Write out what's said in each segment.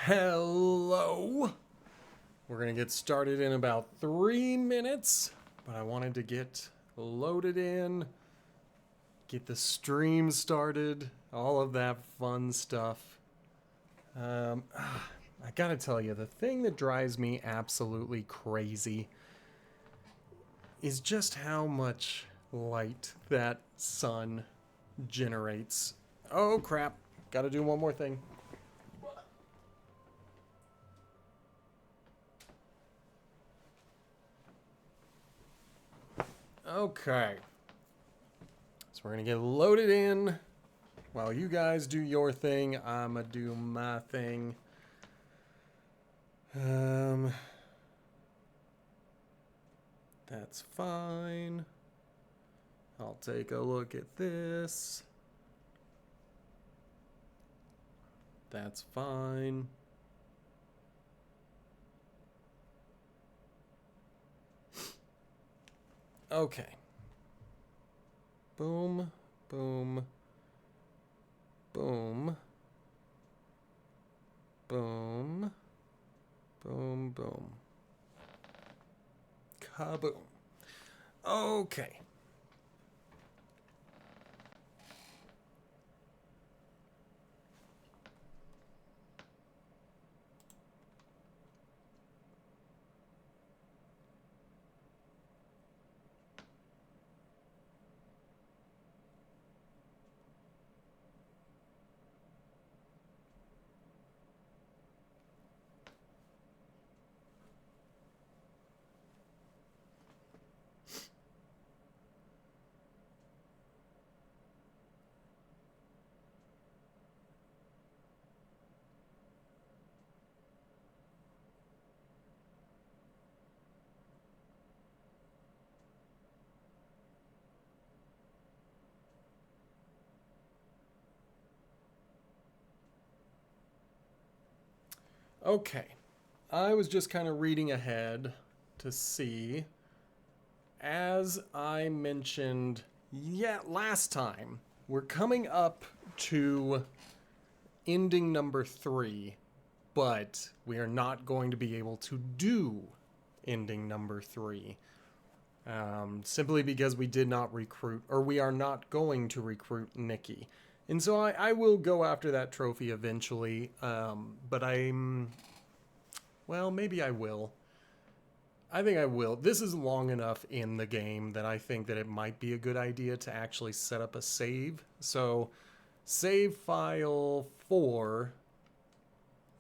Hello. We're going to get started in about 3 minutes, but I wanted to get loaded in, get the stream started, all of that fun stuff. I got to tell you, the thing that drives me absolutely crazy is just how much light that sun generates. Oh crap, got to do one more thing. Okay. So we're going to get loaded in. While you guys do your thing, I'm going to do my thing. That's fine. I'll take a look at this. That's fine. Okay. Boom, boom, boom, boom, boom, boom. Kaboom. Okay. Okay. I was just kind of reading ahead to see. As I mentioned, last time, we're coming up to ending number 3, but we are not going to be able to do ending number 3. Simply because we did not recruit, or we are not going to recruit Nikki. And so I will go after that trophy eventually, but well, maybe I will. I think I will. This is long enough in the game that I think that it might be a good idea to actually set up a save. So, save file 4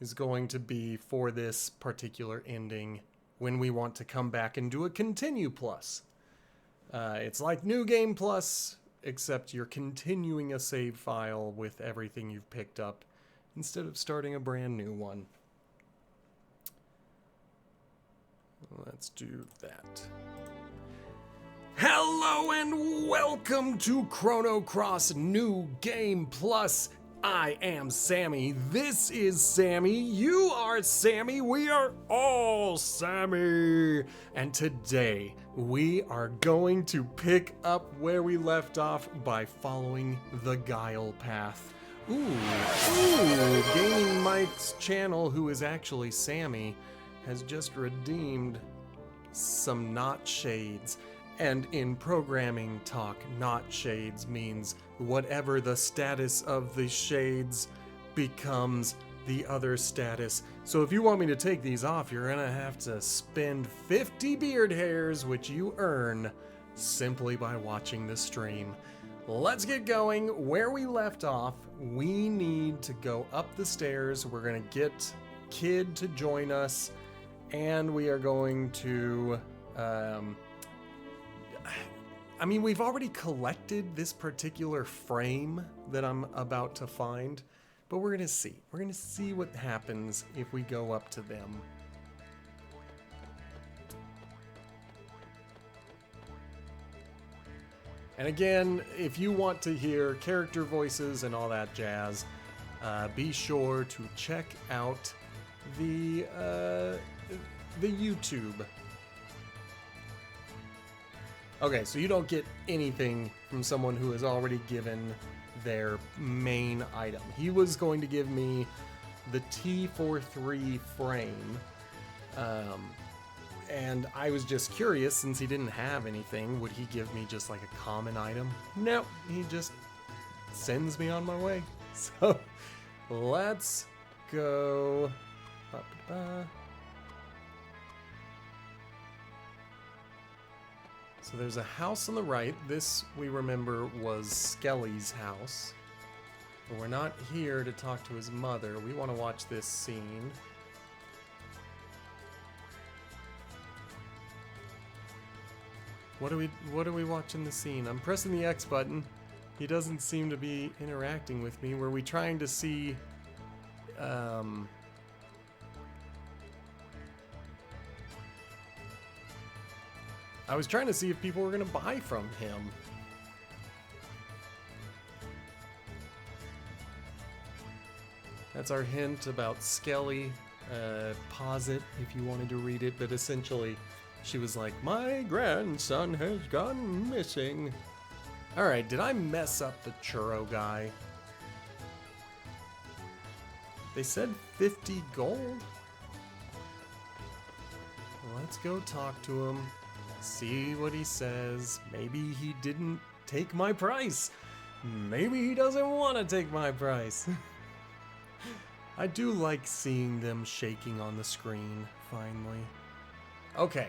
is going to be for this particular ending when we want to come back and do a continue plus. It's like New Game Plus, except you're continuing a save file with everything you've picked up instead of starting a brand new one. Let's do that. Hello and welcome to Chrono Cross New Game Plus. I am Sammy. This is Sammy. You are Sammy. We are all Sammy. And today we are going to pick up where we left off by following the Guile path. Gaming Mike's channel, who is actually Sammy, has just redeemed some not shades. And in programming talk, not shades means whatever the status of the shades becomes the other status. So if you want me to take these off, you're gonna have to spend 50 beard hairs, which you earn simply by watching the stream. Let's get going. Where we left off, we need to go up the stairs. We're gonna get Kid to join us, and we are going to we've already collected this particular frame that I'm about to find, but we're gonna see. We're gonna see what happens if we go up to them. And again, if you want to hear character voices and all that jazz, be sure to check out the YouTube. Okay, so you don't get anything from someone who has already given their main item. He was going to give me the T43 frame. And I was just curious, since he didn't have anything, would he give me just like a common item? No, he just sends me on my way. So let's go. So there's a house on the right. This, we remember, was Skelly's house. But we're not here to talk to his mother. We want to watch this scene. What are we watching the scene? I'm pressing the X button. He doesn't seem to be interacting with me. Were we trying to see I was trying to see if people were going to buy from him. That's our hint about Skelly. Pause it if you wanted to read it, but essentially she was like, my grandson has gone missing. Alright, did I mess up the churro guy? They said 50 gold? Let's go talk to him. See what he says. Maybe he didn't take my price. Maybe he doesn't want to take my price. I do like seeing them shaking on the screen, finally. Okay.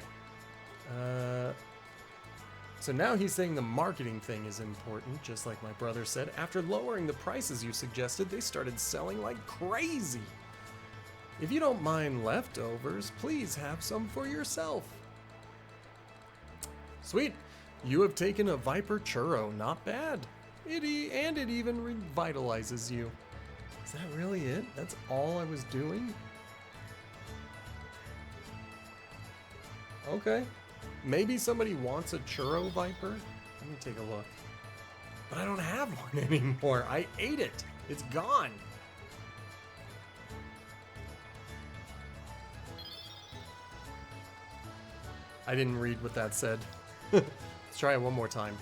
So now he's saying the marketing thing is important, just like my brother said. After lowering the prices you suggested, they started selling like crazy. If you don't mind leftovers, please have some for yourself. Sweet. You have taken a Viper churro. Not bad. It even revitalizes you. Is that really it? That's all I was doing? Okay. Maybe somebody wants a churro Viper? Let me take a look. But I don't have one anymore. I ate it. It's gone. I didn't read what that said. Let's try it one more time.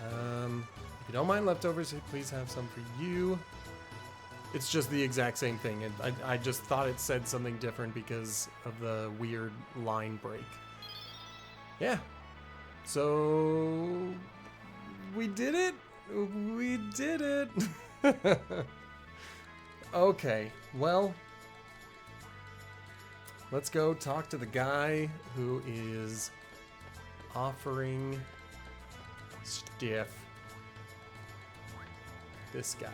If you don't mind leftovers, please have some for you. It's just the exact same thing. I just thought it said something different because of the weird line break. Yeah. So we did it. We did it. Okay. Well, let's go talk to the guy who is offering stuff. This guy.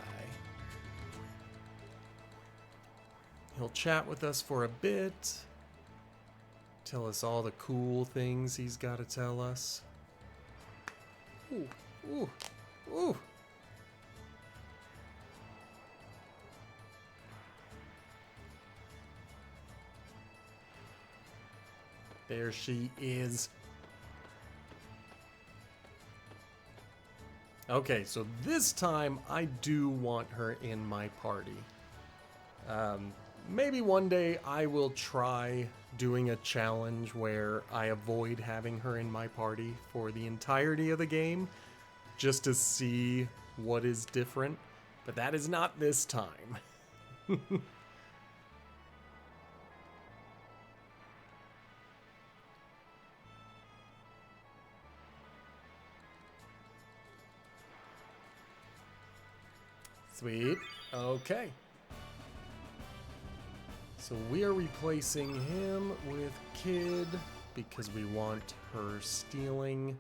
He'll chat with us for a bit. Tell us all the cool things he's got to tell us. Ooh, ooh, ooh. There she is. Okay, so this time I do want her in my party. Maybe one day I will try doing a challenge where I avoid having her in my party for the entirety of the game, just to see what is different. But that is not this time. Sweet. Okay. So we are replacing him with Kid because we want her stealing.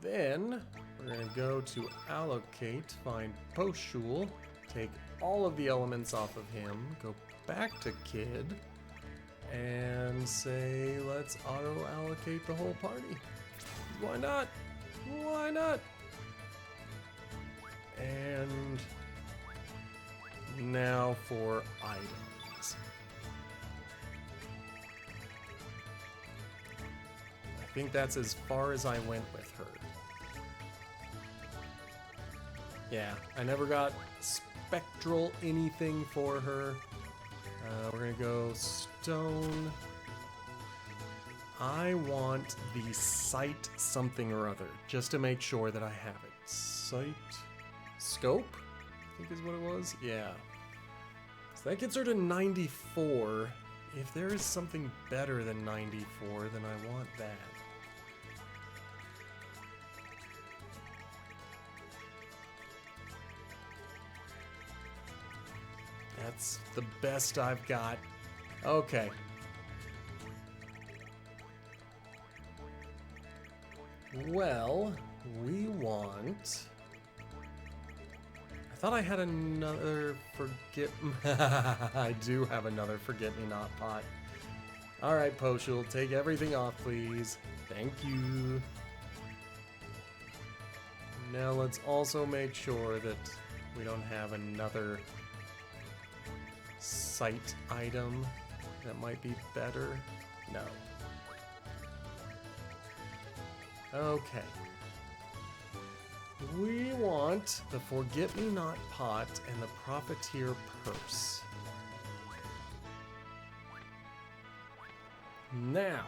Then we're going to go to allocate, find Poshul, take all of the elements off of him, go back to Kid, and say let's auto-allocate the whole party. Why not? Why not? And now for items. I think that's as far as I went with her. Yeah, I never got spectral anything for her. We're gonna go stone. I want the sight something or other, just to make sure that I have it. Sight, scope, I think is what it was. Yeah. That gets her to 94. If there is something better than 94, then I want that. That's the best I've got. Okay. Well, we want... I thought I had another I do have another forget-me-not pot. Alright, Poshul, take everything off, please. Thank you. Now let's also make sure that we don't have another site item that might be better. No. Okay. We want the Forget-Me-Not pot and the Profiteer purse. Now.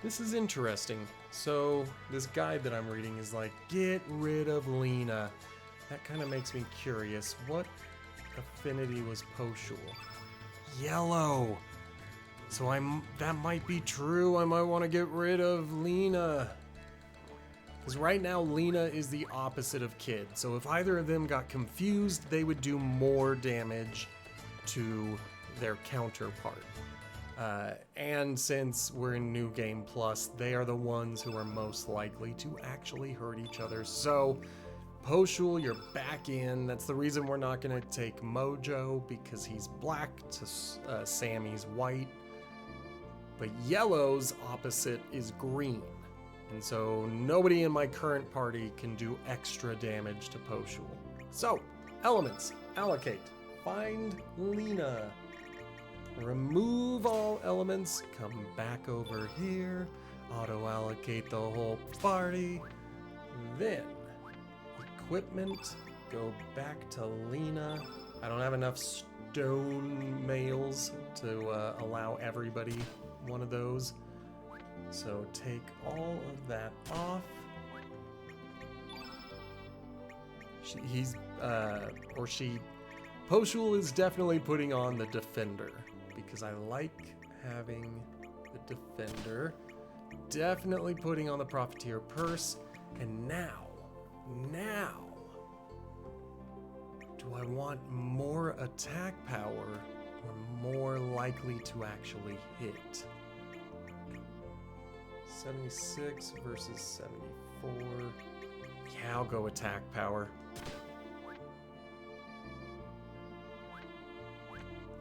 This is interesting. So, this guide that I'm reading is like, get rid of Lena. That kind of makes me curious. What affinity was Poshul? Yellow. So that might be true. I might want to get rid of Lena. Because right now, Lena is the opposite of Kid. So if either of them got confused, they would do more damage to their counterpart. And since we're in New Game Plus, they are the ones who are most likely to actually hurt each other. So, Poshul, you're back in. That's the reason we're not going to take Mojo, because he's black to Sammy's white. But Yellow's opposite is green. And so nobody in my current party can do extra damage to Poshul. So, elements, allocate, find Lena. Remove all elements, come back over here, auto-allocate the whole party, then equipment, go back to Lena. I don't have enough stone mails to allow everybody one of those, so take all of that off. Poshul is definitely putting on the Defender, because I like having the Defender. Definitely putting on the Profiteer purse. And now, do I want more attack power or more likely to actually hit? 76 versus 74. Yeah, I'll go attack power.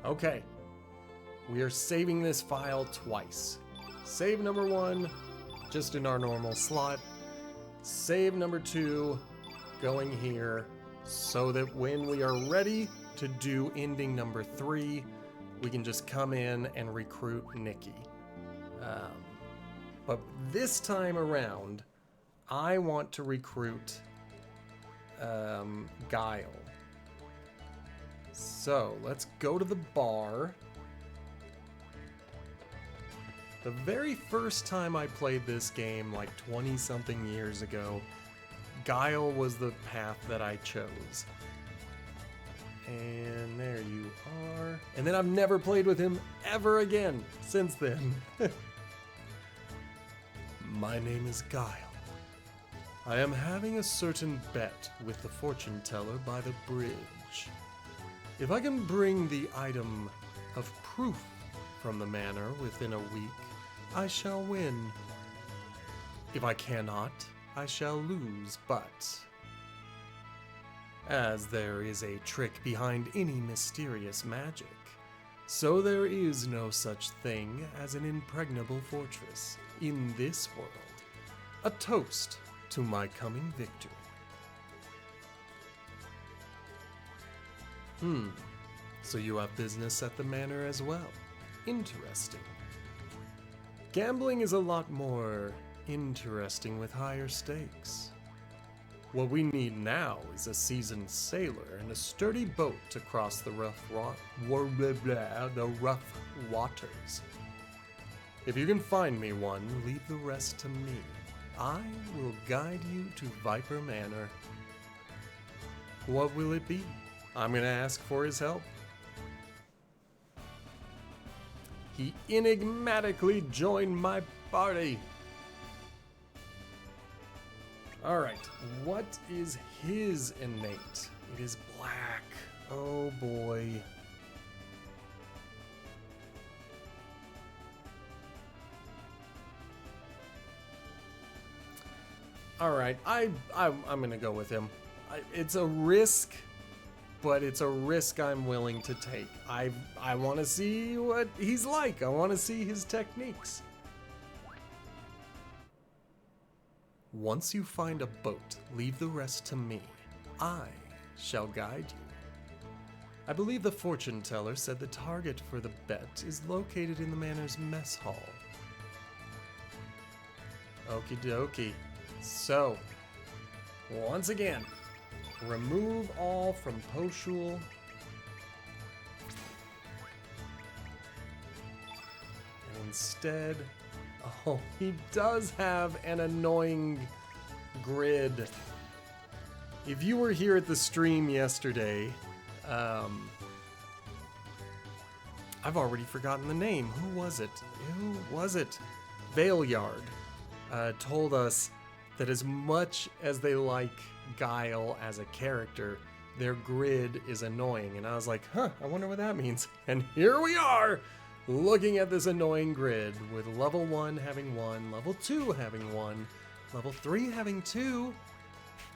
Okay. We are saving this file twice. Save number 1, just in our normal slot. Save number 2, going here, so that when we are ready to do ending number 3, we can just come in and recruit Nikki. But this time around, I want to recruit Guile. So let's go to the bar. The very first time I played this game, like 20-something years ago, Guile was the path that I chose. And there you are. And then I've never played with him ever again since then. My name is Guile. I am having a certain bet with the fortune teller by the bridge. If I can bring the item of proof from the manor within a week, I shall win. If I cannot, I shall lose, but as there is a trick behind any mysterious magic, so there is no such thing as an impregnable fortress in this world. A toast to my coming victory. So you have business at the manor as well. Interesting. Gambling is a lot more interesting with higher stakes. What we need now is a seasoned sailor and a sturdy boat to cross the rough waters. If you can find me one, leave the rest to me. I will guide you to Viper Manor. What will it be? I'm gonna ask for his help. He enigmatically joined my party. Alright, what is his innate? It is black. Oh boy. Alright, I'm gonna go with him. It's a risk, but it's a risk I'm willing to take. I want to see what he's like. I want to see his techniques. Once you find a boat, leave the rest to me. I shall guide you. I believe the fortune teller said the target for the bet is located in the manor's mess hall. Okie dokie. So, once again, remove all from Poshul. And instead, oh, he does have an annoying grid. If you were here at the stream yesterday, I've already forgotten the name. Who was it? Valeyard told us that as much as they like Guile as a character, their grid is annoying. And I was like, huh, I wonder what that means. And here we are, looking at this annoying grid with level 1 having 1, level 2 having 1, level 3 having 2,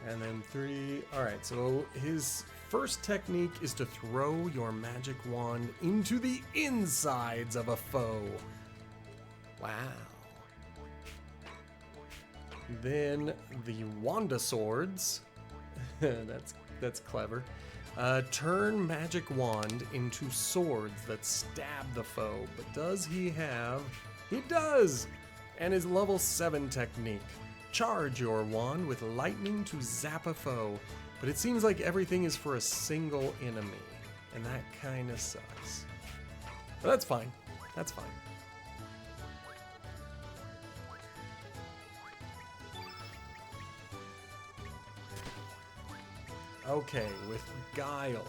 and then 3. Alright, so his first technique is to throw your magic wand into the insides of a foe. Wow. Then the Wanda swords, that's clever, turn magic wand into swords that stab the foe. But does he have? He does! And his level 7 technique, charge your wand with lightning to zap a foe. But it seems like everything is for a single enemy, and that kind of sucks. But that's fine. That's fine. Okay, with Guile,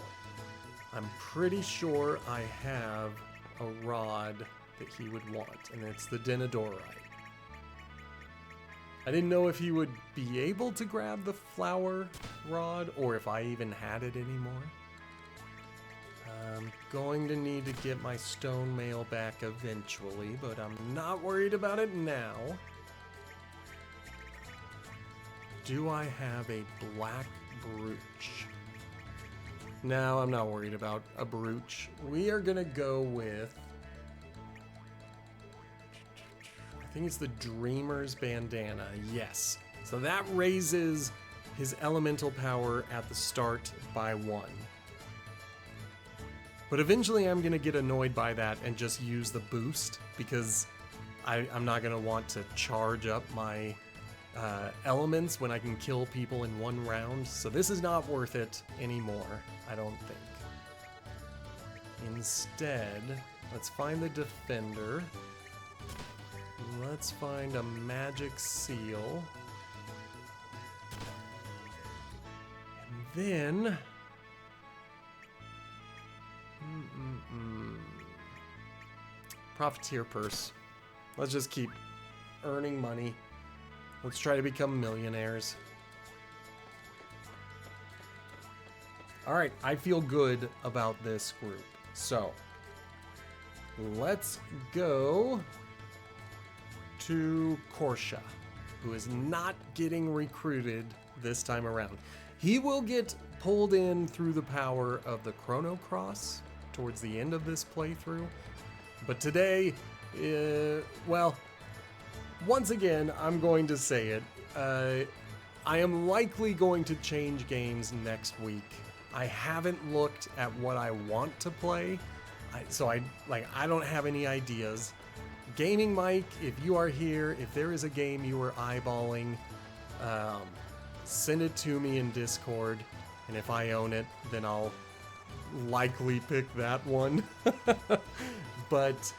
I'm pretty sure I have a rod that he would want, and it's the Denadorite. I didn't know if he would be able to grab the flower rod, or if I even had it anymore. I'm going to need to get my stone mail back eventually, but I'm not worried about it now. Do I have a black brooch? No, I'm not worried about a brooch. We are gonna go with, I think it's the Dreamer's Bandana. Yes. So that raises his elemental power at the start by 1. But eventually I'm gonna get annoyed by that and just use the boost, because I'm not gonna want to charge up my elements when I can kill people in 1 round. So this is not worth it anymore, I don't think. Instead, let's find the defender. Let's find a magic seal. And then Profiteer purse. Let's just keep earning money. Let's try to become millionaires. Alright, I feel good about this group. So, let's go to Korsha, who is not getting recruited this time around. He will get pulled in through the power of the Chrono Cross towards the end of this playthrough. But today, well, once again, I'm going to say it. I am likely going to change games next week. I haven't looked at what I want to play, so I don't have any ideas. Gaming Mike, if you are here, if there is a game you are eyeballing, send it to me in Discord, and if I own it, then I'll likely pick that one. But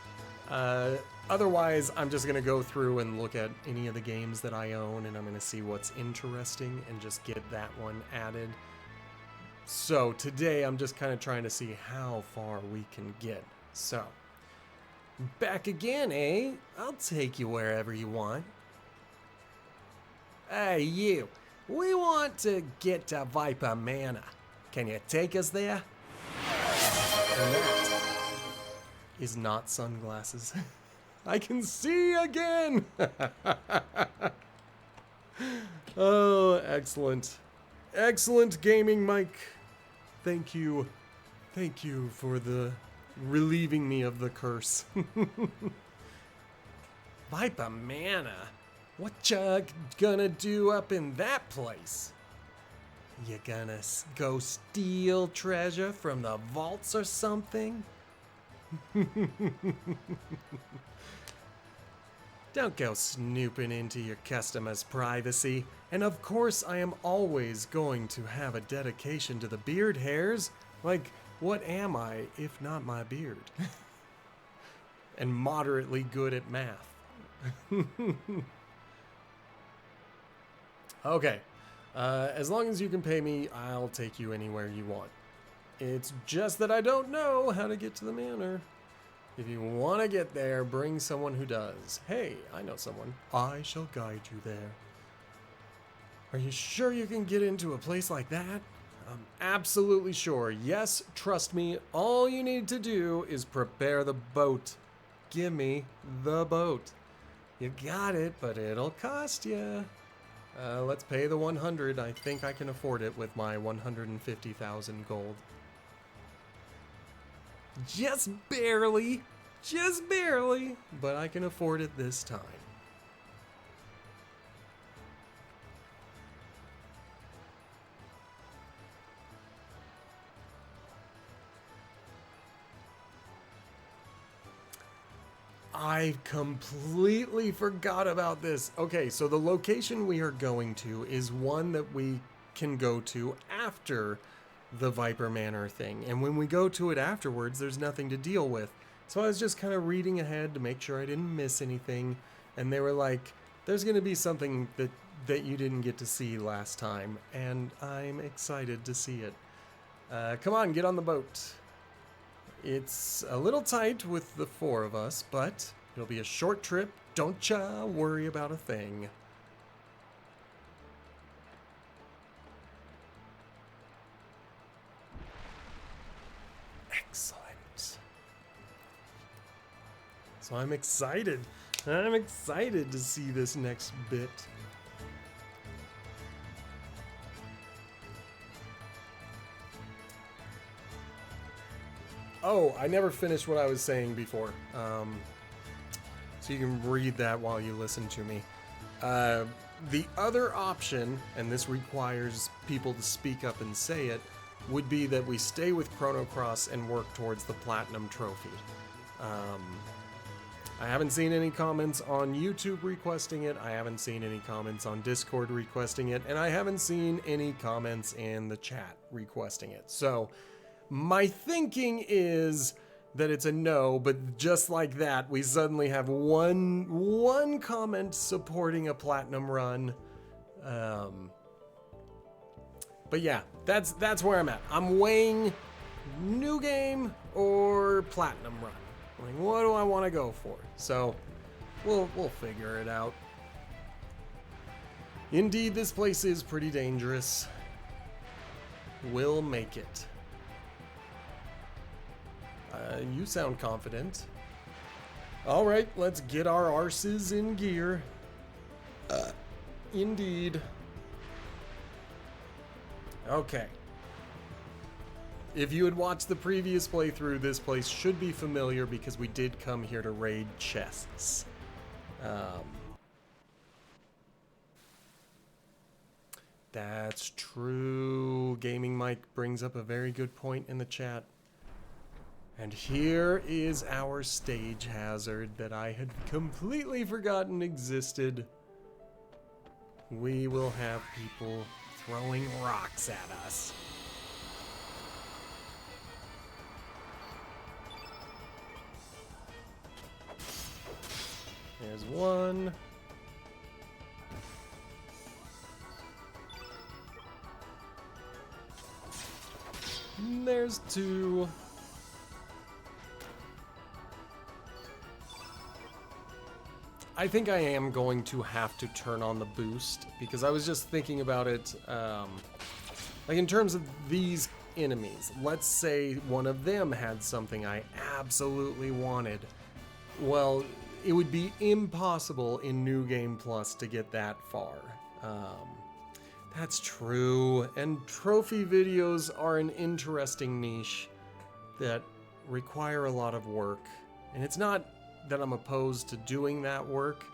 Otherwise, I'm just going to go through and look at any of the games that I own, and I'm going to see what's interesting and just get that one added. So today, I'm just kind of trying to see how far we can get. So, back again, eh? I'll take you wherever you want. Hey, you. We want to get to Viper Manor. Can you take us there? And that is not sunglasses. I can see again! Oh, excellent. Excellent gaming, Mike. Thank you. Thank you for relieving me of the curse. Viper Manor? What you gonna do up in that place? You gonna go steal treasure from the vaults or something? Don't go snooping into your customers' privacy. And of course, I am always going to have a dedication to the beard hairs. Like, what am I if not my beard? And moderately good at math. Okay. As long as you can pay me, I'll take you anywhere you want. It's just that I don't know how to get to the manor. If you want to get there, bring someone who does. Hey, I know someone. I shall guide you there. Are you sure you can get into a place like that? I'm absolutely sure. Yes, trust me. All you need to do is prepare the boat. Give me the boat. You got it, but it'll cost you. Let's pay the 100. I think I can afford it with my 150,000 gold. Just barely, but I can afford it this time. I completely forgot about this. Okay, so the location we are going to is one that we can go to after the Viper Manor thing. And when we go to it afterwards, there's nothing to deal with. So I was just kind of reading ahead to make sure I didn't miss anything. And they were like, there's going to be something that you didn't get to see last time. And I'm excited to see it. Come on, get on the boat. It's a little tight with the 4 of us, but it'll be a short trip. Don't ya worry about a thing. Excellent. So I'm excited. I'm excited to see this next bit. Oh, I never finished what I was saying before. So you can read that while you listen to me. The other option, and this requires people to speak up and say it, would be that we stay with Chrono Cross and work towards the Platinum Trophy. I haven't seen any comments on YouTube requesting it, I haven't seen any comments on Discord requesting it, and I haven't seen any comments in the chat requesting it. So, my thinking is that it's a no, but just like that, we suddenly have one comment supporting a platinum run. But yeah, that's where I'm at. I'm weighing new game or platinum run. Like, what do I want to go for? So, we'll figure it out. Indeed, this place is pretty dangerous. We'll make it. You sound confident. All right, let's get our arses in gear. Indeed. Okay. If you had watched the previous playthrough, this place should be familiar because we did come here to raid chests. That's true. Gaming Mike brings up a very good point in the chat. And here is our stage hazard that I had completely forgotten existed. We will have people throwing rocks at us. There's one. There's two. I think I am going to have to turn on the boost because I was just thinking about it, like in terms of these enemies. Let's say one of them had something I absolutely wanted. Well, it would be impossible in New Game Plus to get that far. That's true, and trophy videos are an interesting niche that require a lot of work, and it's not that I'm opposed to doing that work.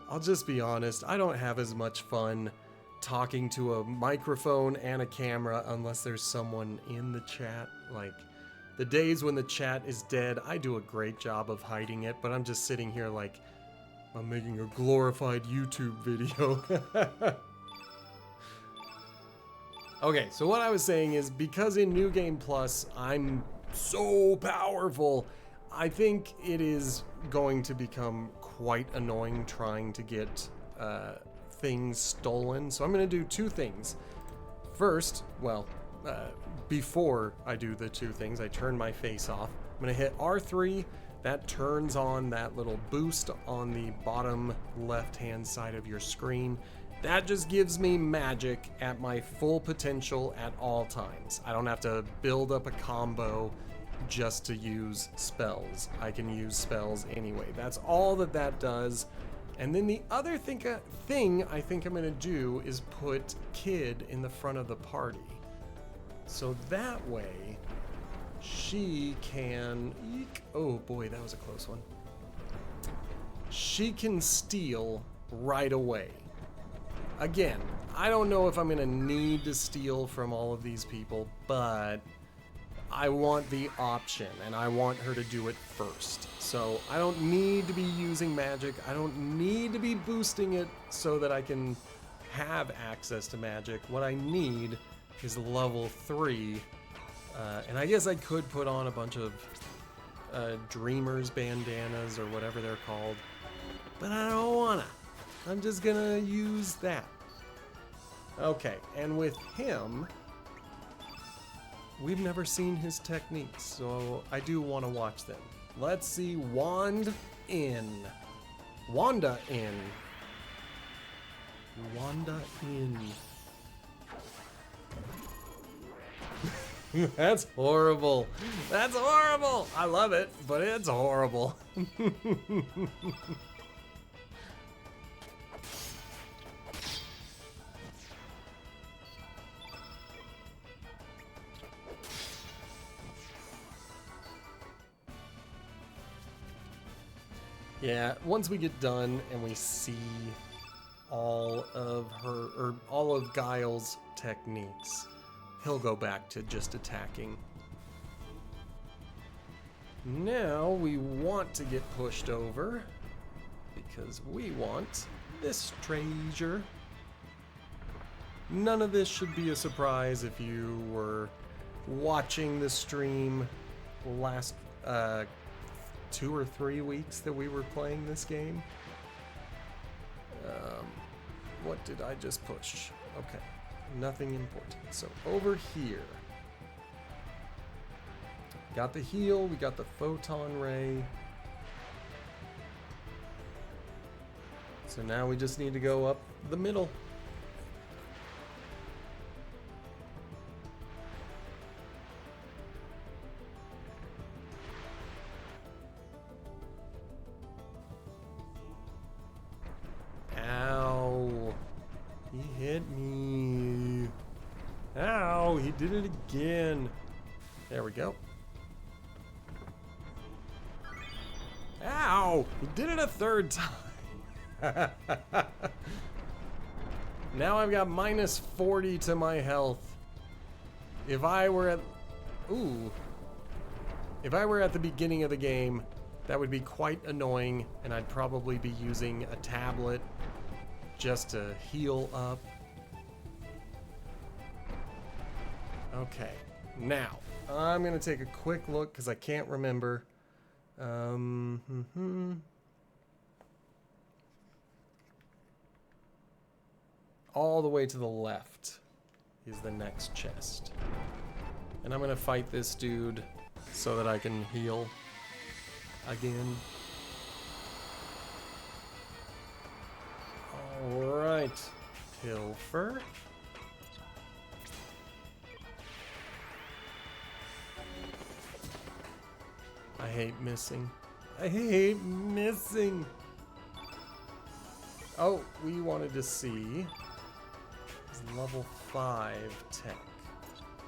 I'll just be honest, I don't have as much fun talking to a microphone and a camera unless there's someone in the chat. Like, the days when the chat is dead, I do a great job of hiding it, but I'm just sitting here like, I'm making a glorified YouTube video. Okay, so what I was saying is, because in New Game Plus, I'm so powerful, I think it is going to become quite annoying trying to get things stolen. So I'm going to do two things. First, well, before I do the two things, I turn my face off. I'm going to hit R3. That turns on that little boost on the bottom left-hand side of your screen. That just gives me magic at my full potential at all times. I don't have to build up a combo just to use spells. I can use spells anyway. That's all that does. And then the other thing I think I'm gonna do is put Kid in the front of the party. So that way, she can... Eek. Oh boy, that was a close one. She can steal right away. Again, I don't know if I'm gonna need to steal from all of these people, but I want the option, and I want her to do it first. So I don't need to be using magic. I don't need to be boosting it so that I can have access to magic. What I need is level 3. And I guess I could put on a bunch of Dreamers bandanas or whatever they're called, but I don't wanna. I'm just gonna use that. Okay, and with him, we've never seen his techniques, so I do want to watch them. Let's see Wanda in. Wanda in. That's horrible. That's horrible. I love it, but it's horrible. Yeah, once we get done and we see all of Guile's techniques, he'll go back to just attacking. Now we want to get pushed over because we want this treasure. None of this should be a surprise if you were watching the stream last 2 or 3 weeks that we were playing this game. What did I just push? Okay, nothing important. So over here, got the heal, we got the photon ray. So now we just need to go up the middle. He did it again. There we go. Ow! He did it a third time. Now I've got minus 40 to my health. If I were at... Ooh. If I were at the beginning of the game, that would be quite annoying, and I'd probably be using a tablet just to heal up. Okay, now, I'm gonna take a quick look because I can't remember. all the way to the left is the next chest. And I'm gonna fight this dude so that I can heal again. Alright, Pilfer. I hate missing. I hate missing. Oh, we wanted to see level 5 tech.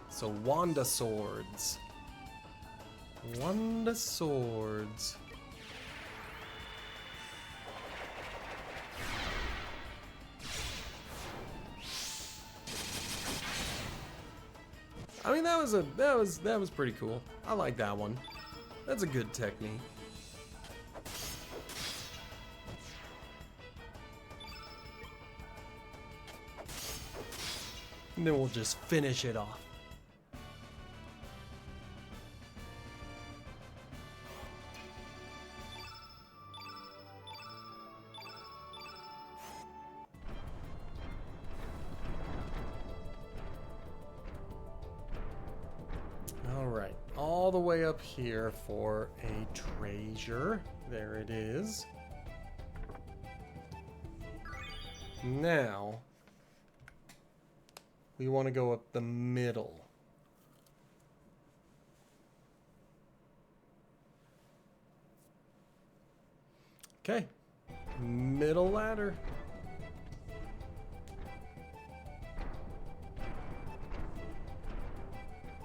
So Wanda swords. Wanda swords. I mean, that was pretty cool. I like that one. That's a good technique. And then we'll just finish it off. Alright, all the way up here for a treasure. There it is. Now, we want to go up the middle. Okay, middle ladder.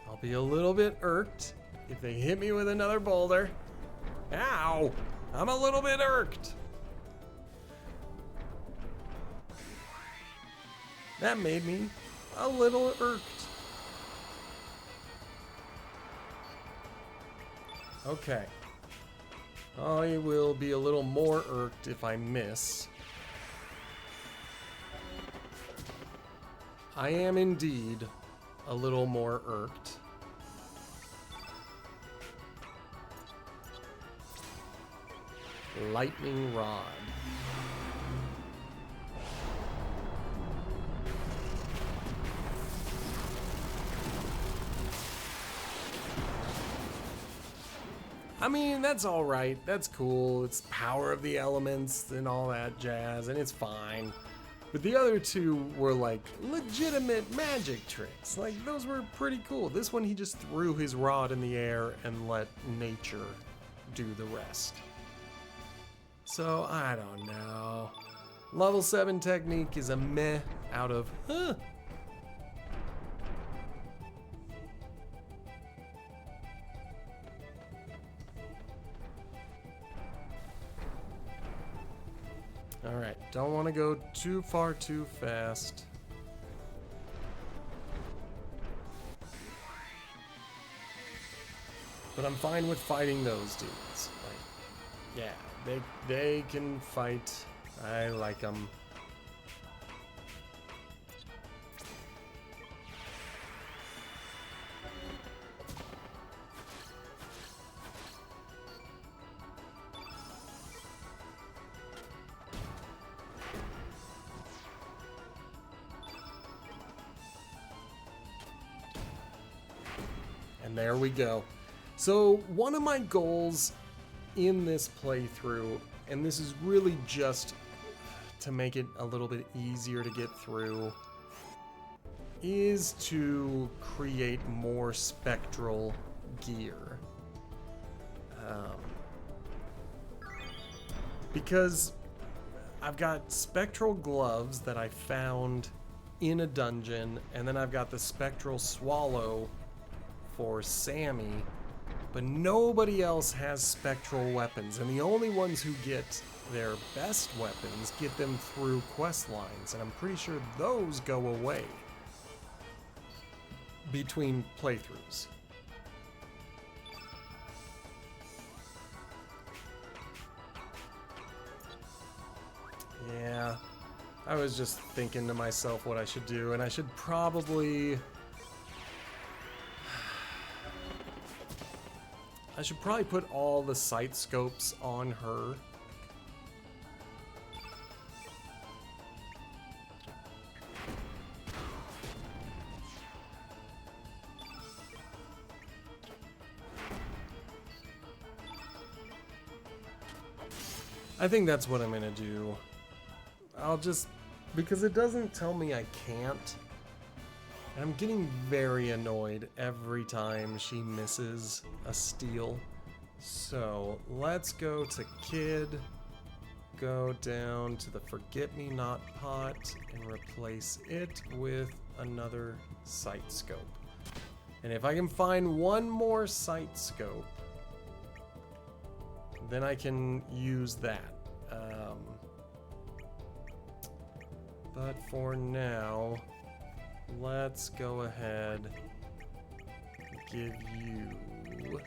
I'll be a little bit irked if they hit me with another boulder. Ow! I'm a little bit irked. That made me a little irked. Okay. I will be a little more irked if I miss. I am indeed a little more irked. Lightning rod. I mean, that's all right. That's cool. It's power of the elements and all that jazz, and it's fine. But the other two were like legitimate magic tricks. Like, those were pretty cool. This one, he just threw his rod in the air and let nature do the rest. So, I don't know. Level 7 technique is a meh out of, huh. Alright, don't want to go too far too fast. But I'm fine with fighting those dudes. Like, yeah, they can fight. I like them. And there we go. So one of my goals in this playthrough, and this is really just to make it a little bit easier to get through, is to create more spectral gear. Because I've got spectral gloves that I found in a dungeon, and then I've got the spectral swallow for Sammy, but nobody else has spectral weapons, and the only ones who get their best weapons get them through quest lines, and I'm pretty sure those go away between playthroughs. Yeah, I was just thinking to myself what I should do, and I should probably put all the sight scopes on her. I think that's what I'm gonna do. I'll just, because it doesn't tell me I can't. I'm getting very annoyed every time she misses a steal. So let's go to Kid, go down to the Forget-Me-Not pot and replace it with another sight scope. And if I can find one more sight scope, then I can use that. But for now, let's go ahead and give you the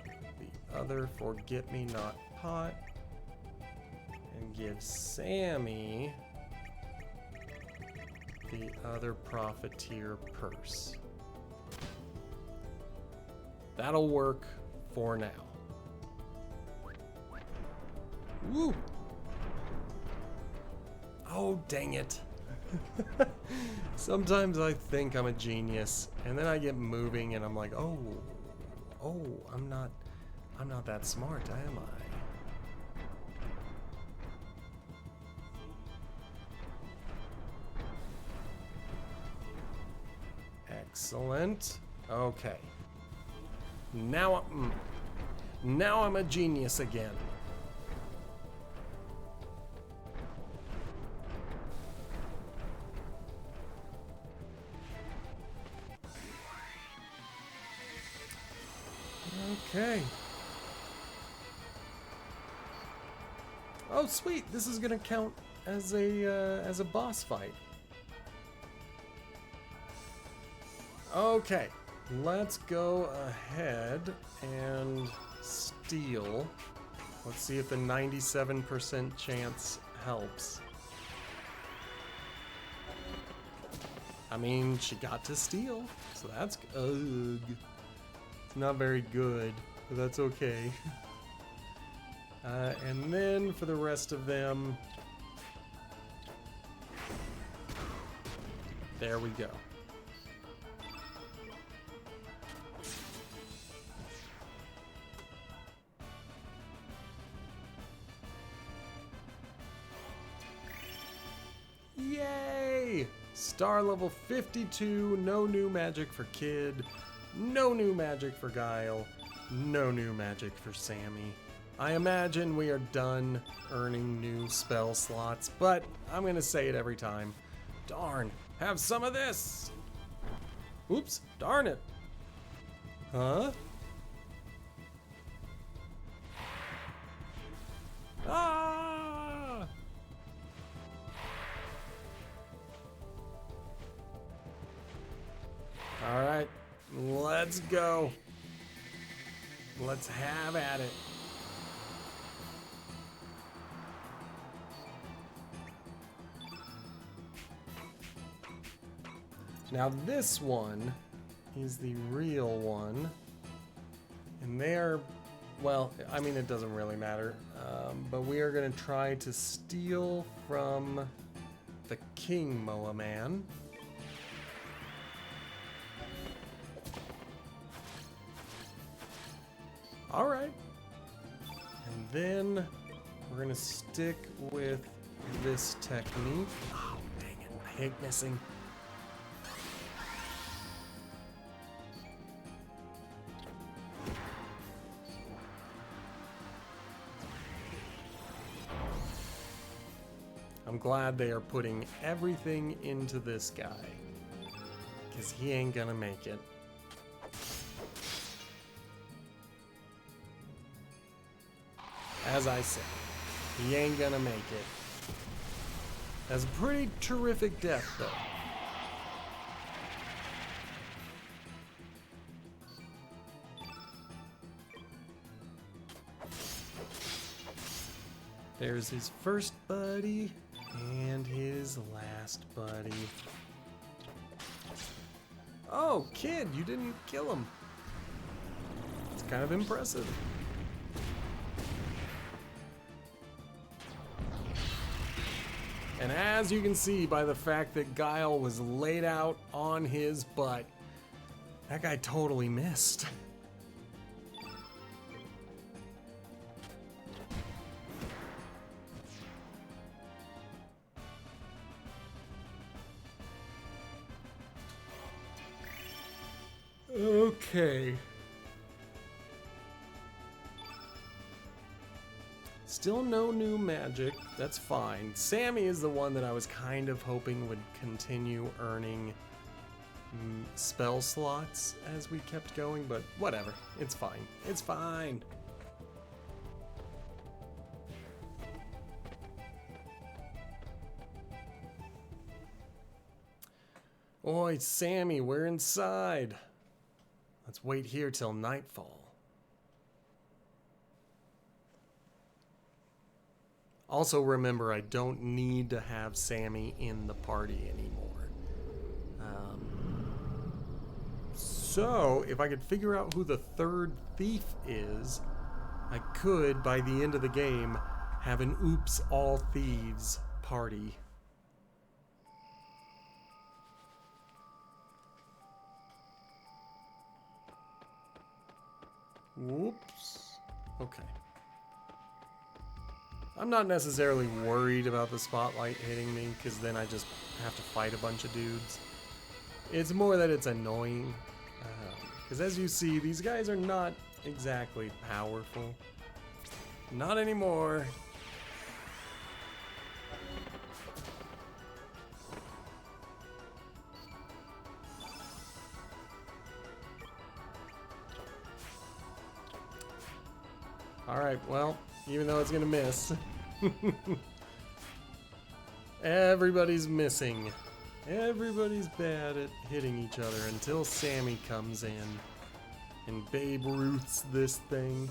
other Forget-Me-Not pot and give Sammy the other Profiteer purse. That'll work for now. Woo! Oh, dang it. Sometimes I think I'm a genius, and then I get moving and I'm like, oh, I'm not that smart, am I? Excellent. Okay. Now I'm a genius again. Okay. Oh, sweet. This is gonna count as a boss fight. Okay. Let's go ahead and steal. Let's see if the 97% chance helps. I mean, she got to steal, so that's ugh. It's not very good, but that's okay. And then for the rest of them, there we go. Yay! Star level 52, no new magic for Kid, no new magic for Guile, no new magic for Sammy. I imagine we are done earning new spell slots, but I'm gonna say it every time. Darn, have some of this! Oops, darn it. Huh? Ah! All right, let's go. Let's have at it. Now this one is the real one, and they're, well, I mean, it doesn't really matter, but we are going to try to steal from the King Moa Man. All right, and then we're going to stick with this technique. Oh, dang it, I hate missing. I'm glad they are putting everything into this guy, because he ain't gonna make it. As I said, he ain't gonna make it. That's a pretty terrific death, though. There's his first buddy. And his last buddy. Oh, Kid, you didn't kill him. It's kind of impressive. And as you can see by the fact that Guile was laid out on his butt, that guy totally missed. Okay. Still no new magic. That's fine. Sammy is the one that I was kind of hoping would continue earning spell slots as we kept going, but whatever. It's fine. It's fine. Oi, Sammy, we're inside. Let's wait here till nightfall. Also remember, I don't need to have Sammy in the party anymore. So, if I could figure out who the third thief is, I could, by the end of the game, have an Oops All Thieves party. Whoops. Okay. I'm not necessarily worried about the spotlight hitting me, because then I just have to fight a bunch of dudes. It's more that it's annoying. Because as you see, these guys are not exactly powerful. Not anymore. Alright, well, even though it's gonna miss. Everybody's missing. Everybody's bad at hitting each other until Sammy comes in and Babe Ruths this thing.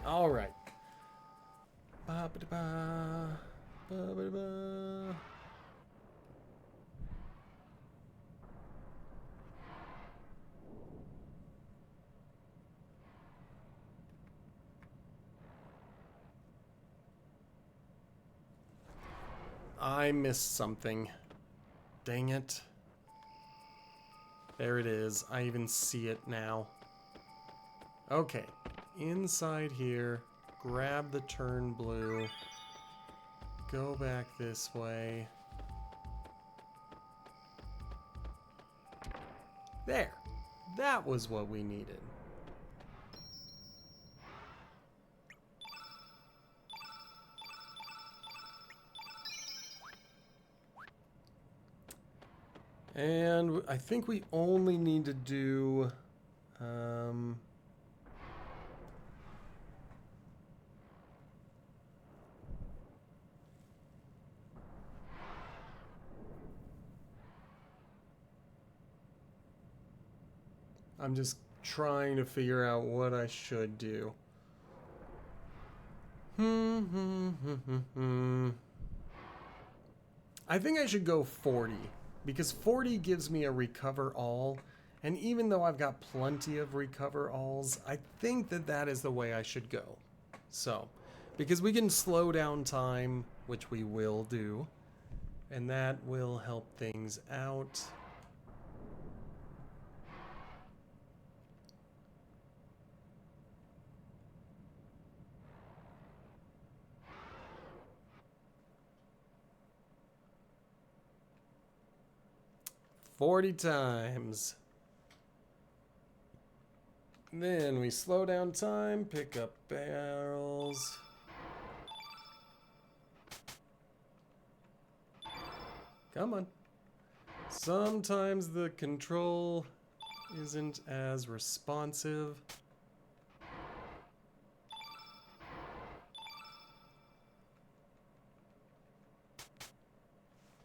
All right. Ba-ba-da-ba, ba-ba-da-ba. I missed something. Dang it. There it is. I even see it now. Okay. Inside here. Grab the turn blue. Go back this way. There. That was what we needed. And I think we only need to do... I'm just trying to figure out what I should do. I think I should go 40, because 40 gives me a recover all, and even though I've got plenty of recover alls, I think that that is the way I should go. So, because we can slow down time, which we will do, and that will help things out. $40 times. Then we slow down time, pick up barrels. Come on. Sometimes the control isn't as responsive.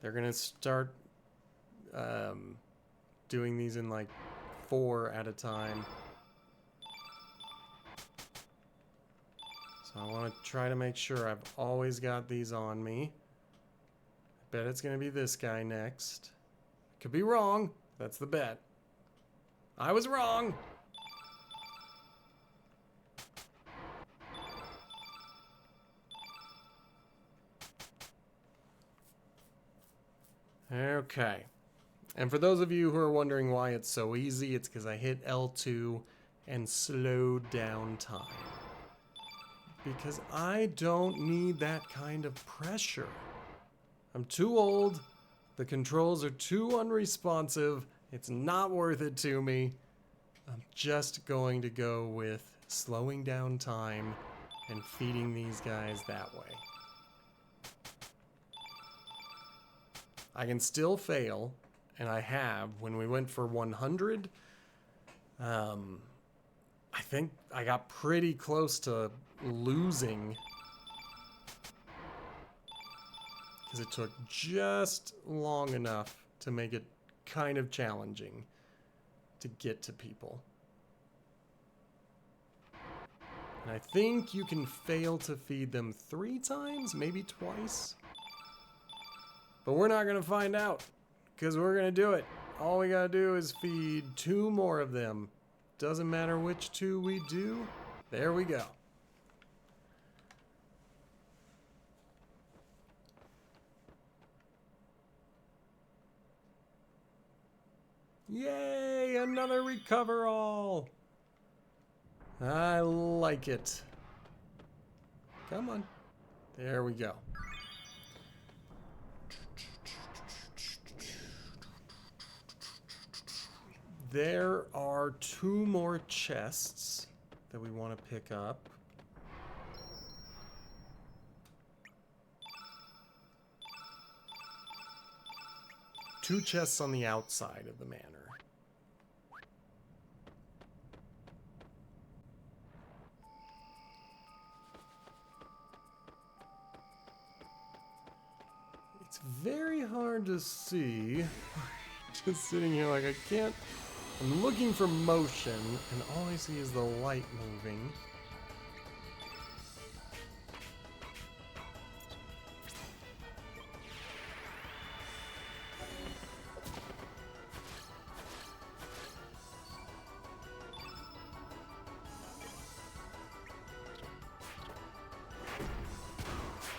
They're gonna start doing these in like 4 at a time. So I want to try to make sure I've always got these on me. I bet it's going to be this guy next. Could be wrong. That's the bet. I was wrong. Okay. And for those of you who are wondering why it's so easy, it's because I hit L2 and slowed down time. Because I don't need that kind of pressure. I'm too old, the controls are too unresponsive, it's not worth it to me. I'm just going to go with slowing down time and feeding these guys that way. I can still fail, and I have. When we went for 100, I think I got pretty close to losing because it took just long enough to make it kind of challenging to get to people. And I think you can fail to feed them 3 times, maybe twice. But we're not going to find out because we're going to do it. All we got to do is feed 2 more of them. Doesn't matter which 2 we do. There we go. Yay, another recover all. I like it. Come on. There we go. There are 2 more chests that we want to pick up. Two chests on the outside of the manor. It's very hard to see. Just sitting here like I can't. I'm looking for motion, and all I see is the light moving.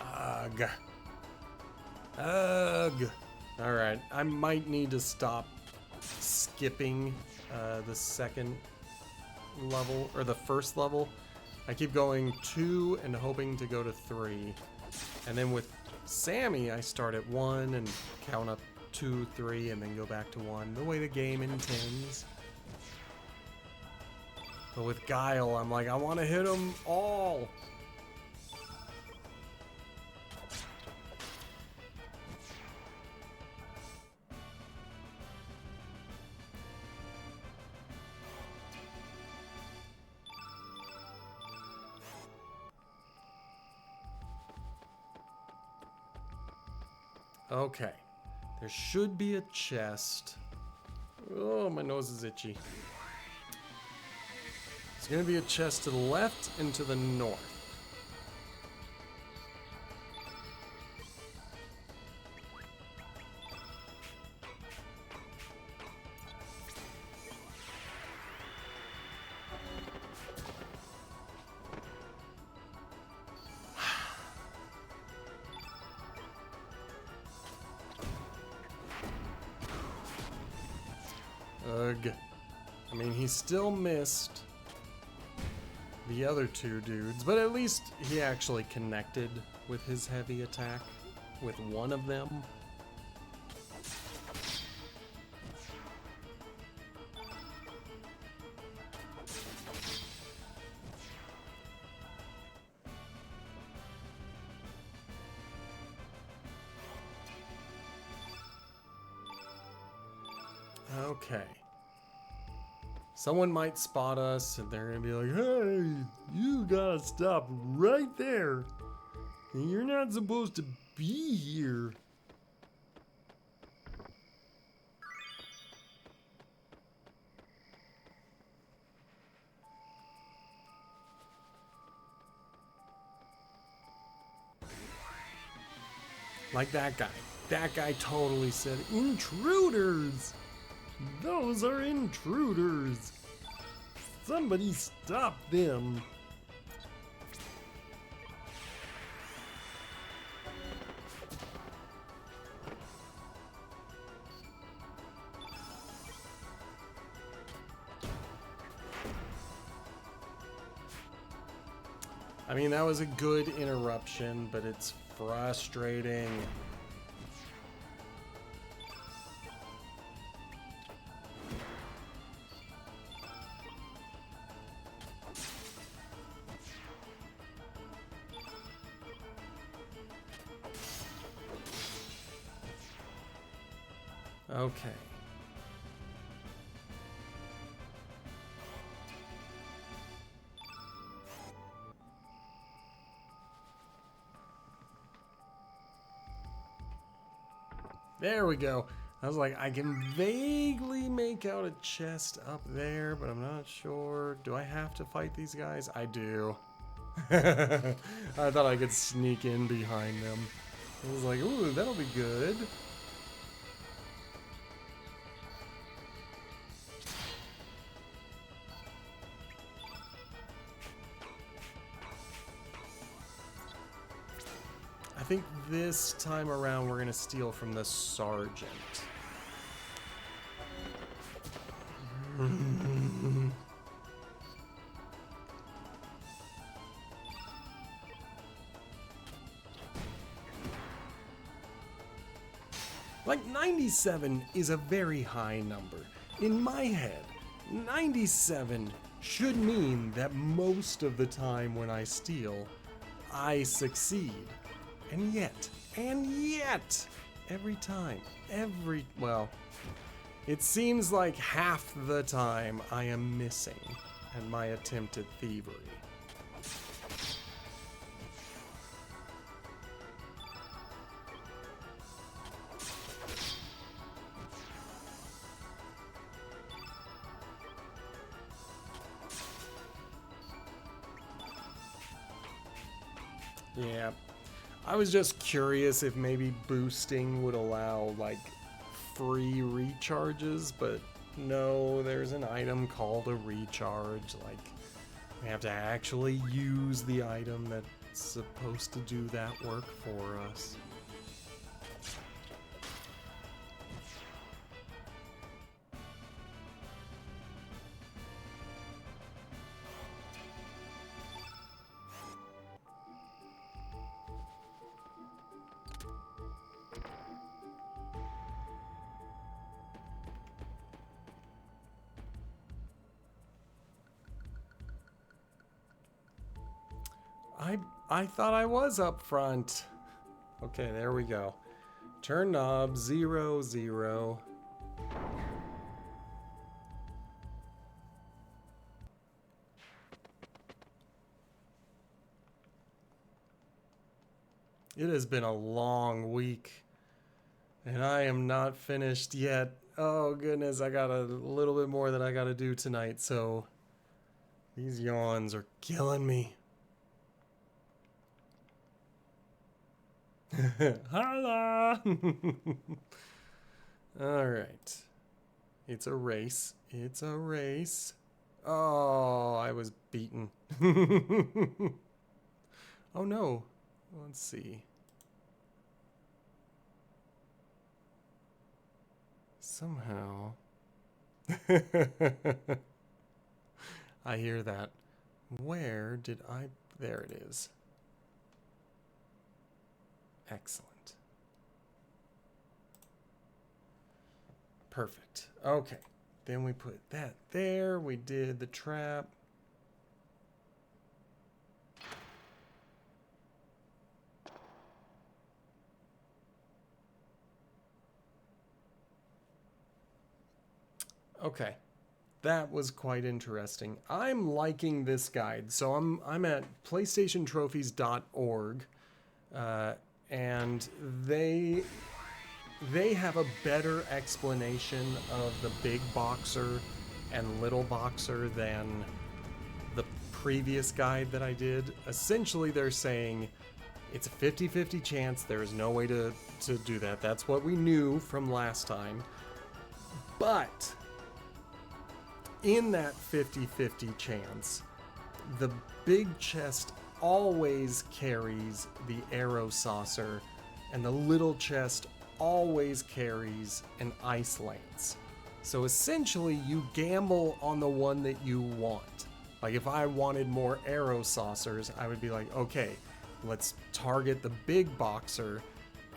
Ugh. Ugh. Alright, I might need to stop skipping the second level, or the first level. I keep going 2 and hoping to go to 3. And then with Sammy, I start at 1 and count up 2, 3, and then go back to 1, the way the game intends. But with Guile, I'm like, I want to hit them all. Okay, there should be a chest. Oh, my nose is itchy. There's gonna be a chest to the left and to the north. Ugh. I mean, he still missed the other 2 dudes, but at least he actually connected with his heavy attack with one of them. Okay. Someone might spot us and they're gonna be like, hey, you gotta stop right there. You're not supposed to be here. Like that guy. That guy totally said, intruders! Those are intruders! Somebody stop them! I mean, that was a good interruption, but it's frustrating. Okay. There we go. I was like, I can vaguely make out a chest up there, but I'm not sure. Do I have to fight these guys? I do. I thought I could sneak in behind them. I was like, ooh, that'll be good. I think this time around we're gonna steal from the sergeant. Like 97 is a very high number. In my head, 97 should mean that most of the time when I steal, I succeed. And yet, every time, well, it seems like half the time I am missing at my attempt at thievery. Yeah. I was just curious if maybe boosting would allow, like, free recharges, but no, there's an item called a recharge. Like, we have to actually use the item that's supposed to do that work for us. I thought I was up front. Okay, there we go. Turn knob 0, 0. It has been a long week, and I am not finished yet. Oh goodness, I got a little bit more that I gotta do tonight, so these yawns are killing me. Holla! Alright. It's a race. It's a race. Oh, I was beaten. Oh no. Let's see. Somehow. I hear that. Where did I... There it is. Excellent. Perfect. Okay. Then we put that there. We did the trap. Okay. That was quite interesting. I'm liking this guide. So I'm at playstationtrophies.org. And they have a better explanation of the big boxer and little boxer than the previous guide that I did. Essentially, they're saying it's a 50-50 chance. There is no way to do that. That's what we knew from last time. But in that 50-50 chance, the big chest always carries the arrow saucer, and the little chest always carries an ice lance. So essentially, you gamble on the one that you want. Like if I wanted more arrow saucers, I would be like, okay, let's target the big boxer,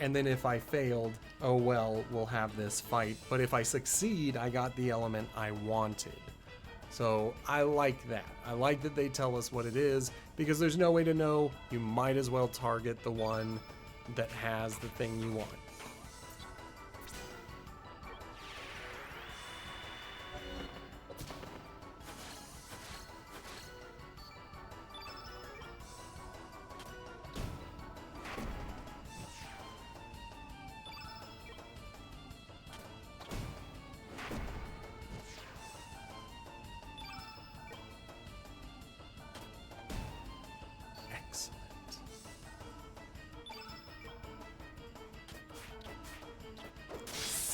and then if I failed, oh well, we'll have this fight. But if I succeed, I got the element I wanted. So I like that. I like that they tell us what it is, because there's no way to know. You might as well target the one that has the thing you want.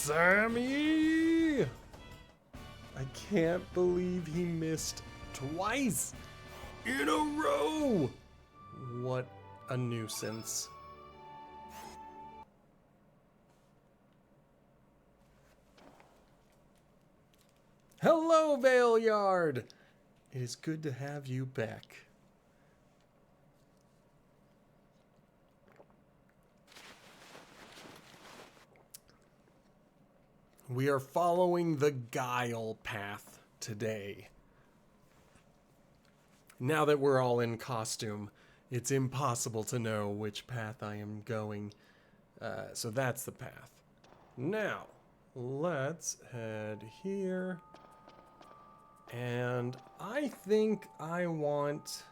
Sammy! I can't believe he missed twice in a row! What a nuisance. Hello, Valeyard! It is good to have you back. We are following the Guile path today. Now that we're all in costume, it's impossible to know which path I am going. So that's the path. Now, let's head here. And I think I want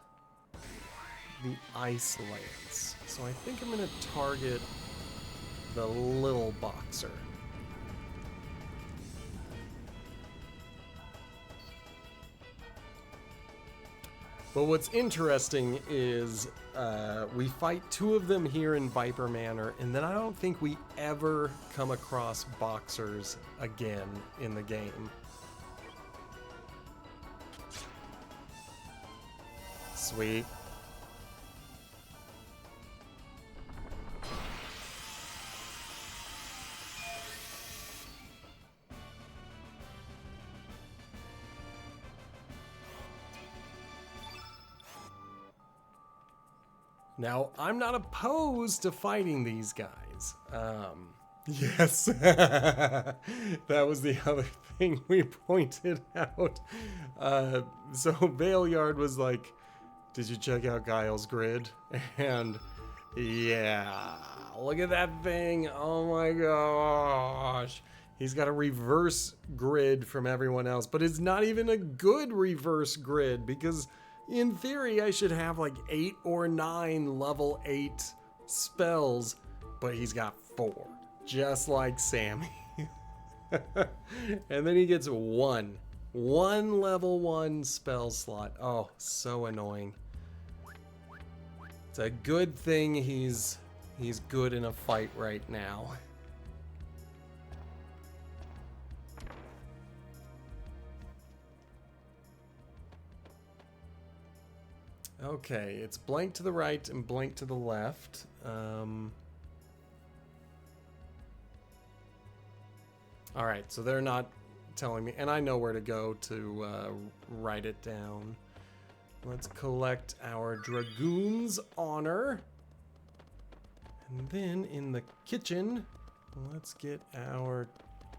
the Ice Lance. So I think I'm going to target the little boxer. But what's interesting is we fight two of them here in Viper Manor, and then I don't think we ever come across boxers again in the game. Sweet. Now, I'm not opposed to fighting these guys. Yes, that was the other thing we pointed out. So Valeyard was like, did you check out Guile's grid? And yeah, look at that thing. Oh my gosh. He's got a reverse grid from everyone else, but it's not even a good reverse grid, because in theory, I should have like 8 or 9 level 8 spells, but he's got 4, just like Sammy. And then he gets one level 1 spell slot. Oh, so annoying. It's a good thing he's good in a fight right now. Okay, it's blank to the right and blank to the left. All right, so they're not telling me, and I know where to go to write it down. Let's collect our Dragoon's Honor. And then in the kitchen, let's get our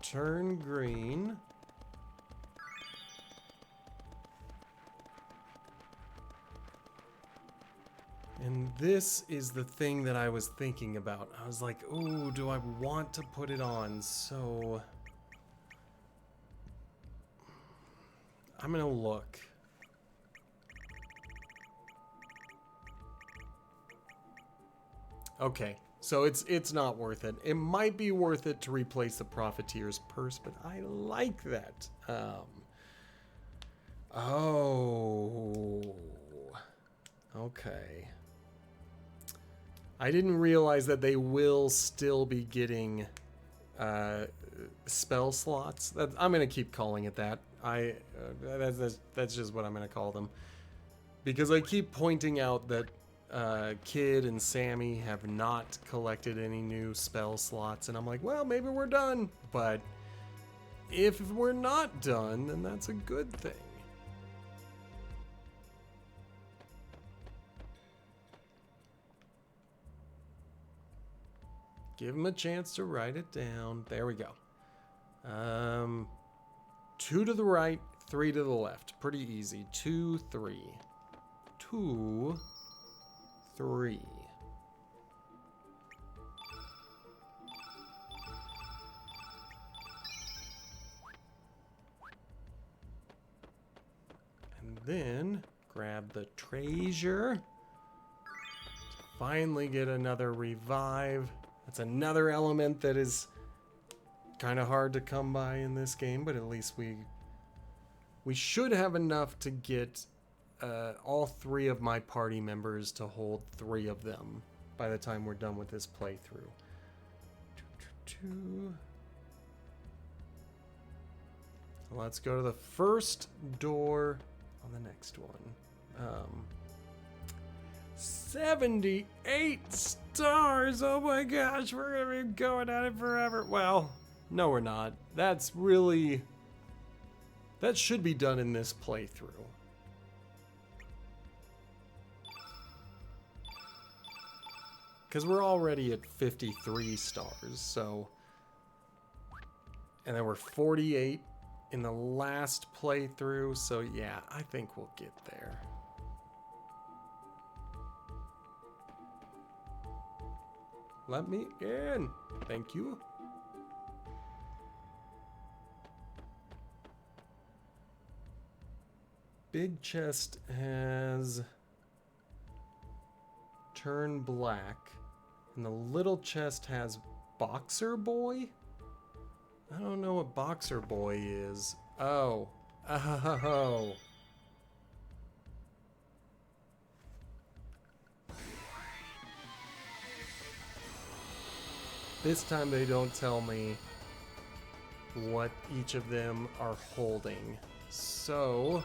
Turn Green. And this is the thing that I was thinking about. I was like, ooh, do I want to put it on? So I'm gonna look. Okay, so it's not worth it. It might be worth it to replace the Profiteer's Purse, but I like that. Oh, okay. I didn't realize that they will still be getting spell slots. I'm gonna keep calling it that. That's just what I'm gonna call them, because I keep pointing out that Kid and Sammy have not collected any new spell slots, and I'm like, well, maybe we're done. But if we're not done, then that's a good thing. Give him a chance to write it down. There we go. 2 to the right, 3 to the left. Pretty easy. 2, 3. 2, 3. And then grab the treasure. Finally get another revive. That's another element that is kind of hard to come by in this game, but at least we should have enough to get all 3 of my party members to hold 3 of them by the time we're done with this playthrough. Let's go to the first door on the next one. 78 stars! Oh my gosh, we're gonna be going at it forever. Well, no we're not. That should be done in this playthrough. Because we're already at 53 stars, so... And then we're 48 in the last playthrough, so yeah, I think we'll get there. Let me in. Thank you. Big chest has turned black, and the little chest has Boxer Boy? I don't know what Boxer Boy is. Oh. Oh. This time they don't tell me what each of them are holding. So,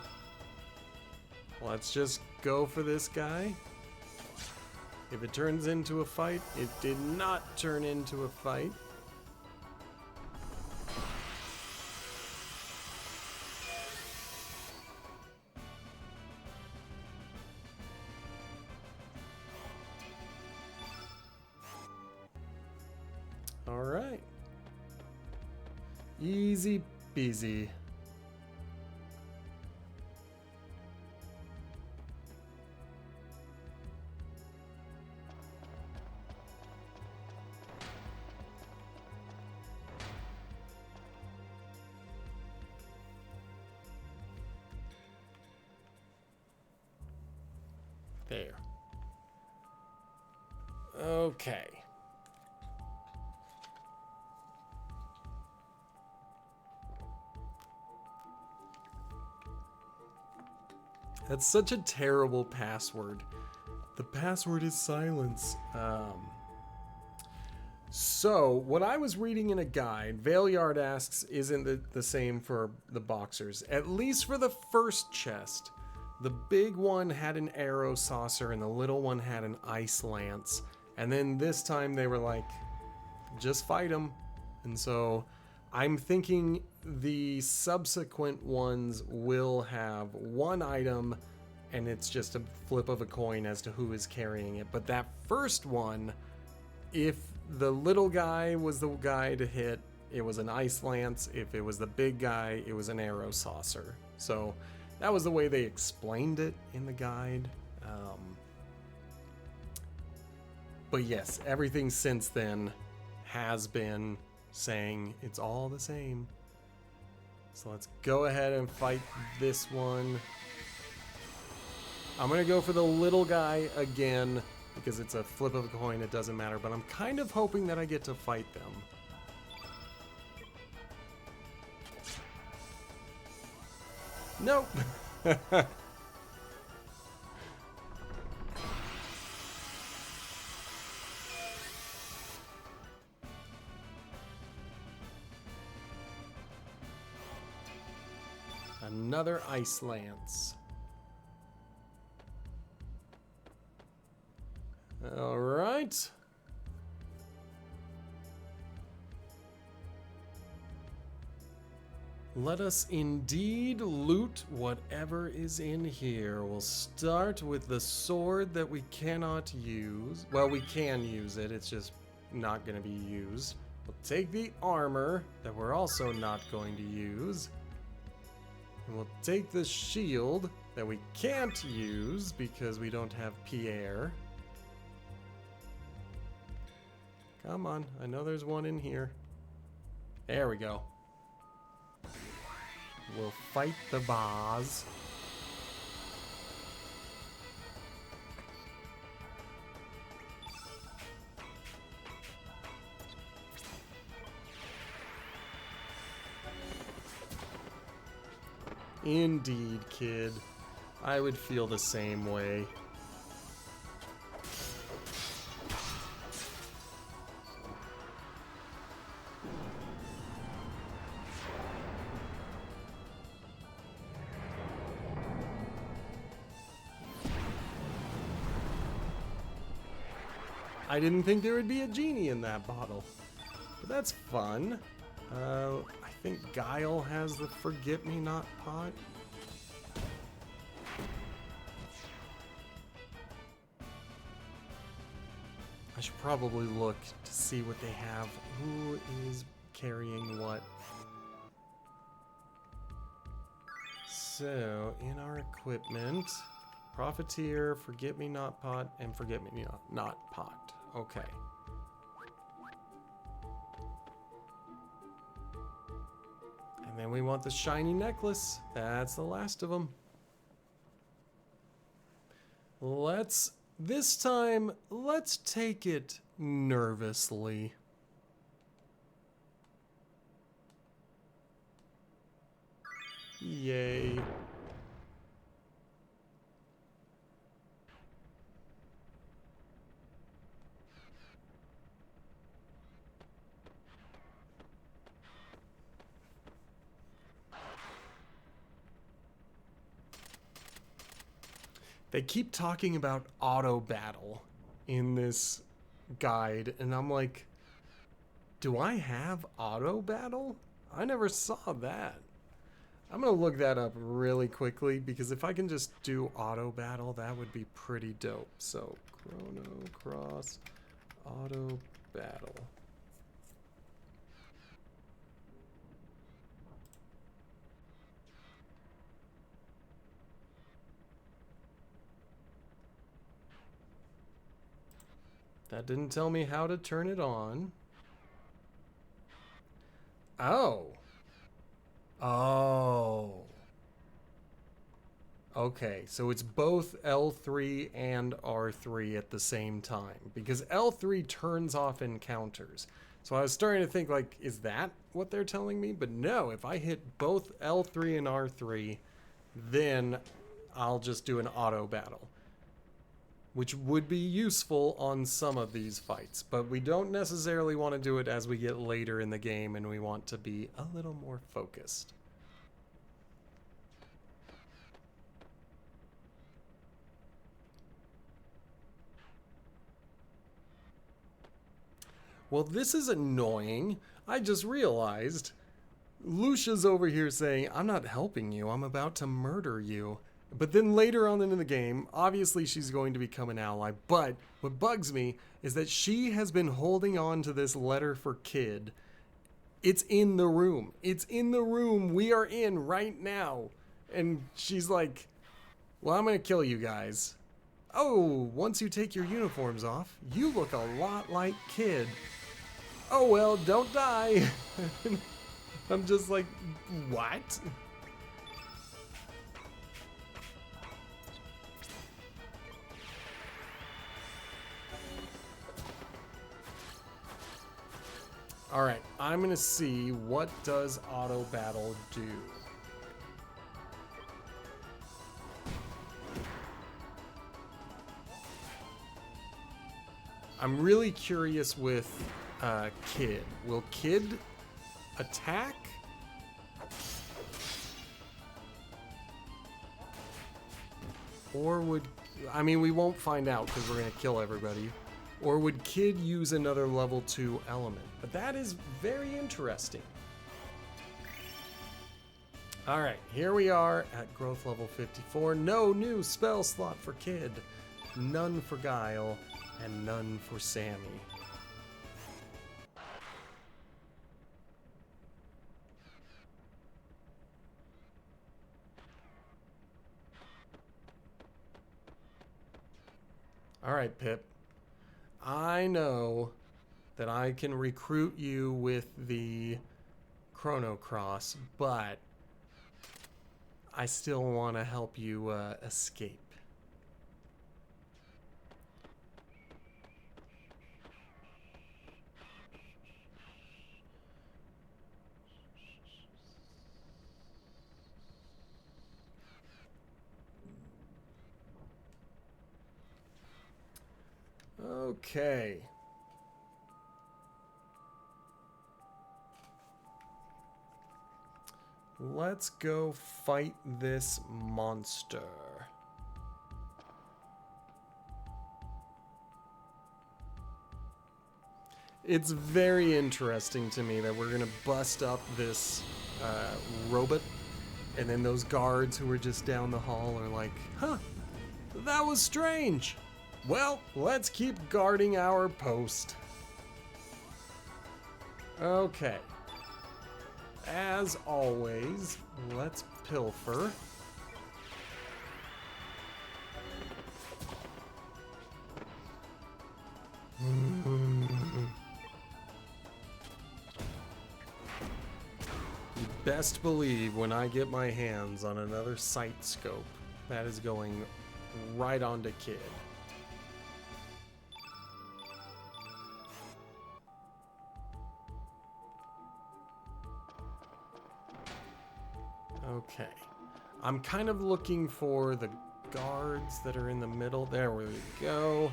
let's just go for this guy. If it turns into a fight, it did not turn into a fight. All right. Easy peasy. There. Okay. That's such a terrible password. The password is silence. So, what I was reading in a guide, Valeyard asks, isn't the same for the boxers. At least for the first chest. The big one had an arrow saucer and the little one had an ice lance. And then this time they were like, just fight them. And so I'm thinking the subsequent ones will have one item and it's just a flip of a coin as to who is carrying it. But that first one, if the little guy was the guy to hit, it was an ice lance. If it was the big guy, it was an arrow saucer. So that was the way they explained it in the guide. But yes, everything since then has been saying it's all the same. So let's go ahead and fight this one. I'm going to go for the little guy again because it's a flip of a coin. It doesn't matter, but I'm kind of hoping that I get to fight them. Nope. Another ice lance. All right. Let us indeed loot whatever is in here. We'll start with the sword that we cannot use. Well, we can use it. It's just not going to be used. We'll take the armor that we're also not going to use. And we'll take the shield that we can't use because we don't have Pierre. Come on, I know there's one in here. There we go. We'll fight the boss. Indeed, kid. I would feel the same way. I didn't think there would be a genie in that bottle, but that's fun. I think Guile has the forget-me-not pot. I should probably look to see what they have. Who is carrying what? So, in our equipment, Profiteer, Forget-Me-Not Pot, and Forget-Me-Not Pot. Okay. And then we want the shiny necklace. That's the last of them. This time, let's take it nervously. Yay. They keep talking about auto battle in this guide, and I'm like, do I have auto battle? I never saw that. I'm gonna look that up really quickly, because if I can just do auto battle, that would be pretty dope. So, Chrono Cross auto battle. That didn't tell me how to turn it on. Oh. Oh. Okay, so it's both L3 and R3 at the same time, because L3 turns off encounters. So I was starting to think, like, is that what they're telling me? But no, if I hit both L3 and R3, then I'll just do an auto battle, which would be useful on some of these fights, but we don't necessarily want to do it as we get later in the game and we want to be a little more focused. Well, this is annoying. I just realized Lucia's over here saying, I'm not helping you, I'm about to murder you. But then later on in the game, obviously she's going to become an ally, but what bugs me is that she has been holding on to this letter for Kid. It's in the room. It's in the room we are in right now. And she's like, well, I'm going to kill you guys. Oh, once you take your uniforms off, you look a lot like Kid. Oh, well, don't die. I'm just like, what? All right, I'm gonna see what does auto battle do. I'm really curious with Kid. Will Kid attack? Or would, I mean, we won't find out because we're gonna kill everybody. Or would Kid use another level 2 element? But that is very interesting. Alright, here we are at growth level 54. No new spell slot for Kid. None for Guile, and none for Sammy. All right, Pip. I know that I can recruit you with the Chrono Cross, but I still want to help you escape. Okay. Let's go fight this monster. It's very interesting to me that we're gonna bust up this robot, and then those guards who were just down the hall are like, huh, that was strange. Well, let's keep guarding our post. Okay. As always, let's pilfer. You best believe when I get my hands on another sight scope, that is going right onto Kid. Okay. I'm kind of looking for the guards that are in the middle. There we go.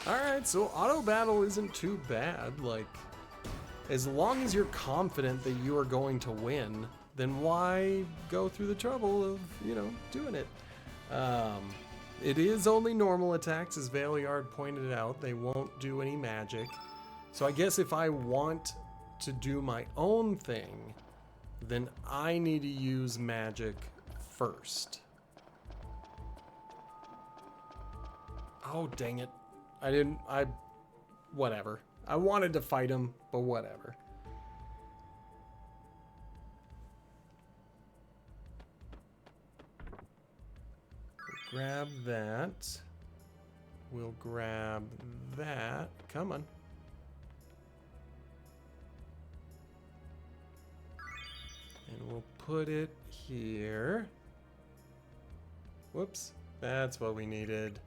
Alright, so auto battle isn't too bad. Like, as long as you're confident that you are going to win, then why go through the trouble of, you know, doing it? It is only normal attacks, as Valiard pointed out. They won't do any magic. So I guess if I want to do my own thing, then I need to use magic first. Oh, dang it. Whatever. I wanted to fight him, but whatever. We'll grab that. We'll grab that. Come on. And we'll put it here. Whoops. That's what we needed.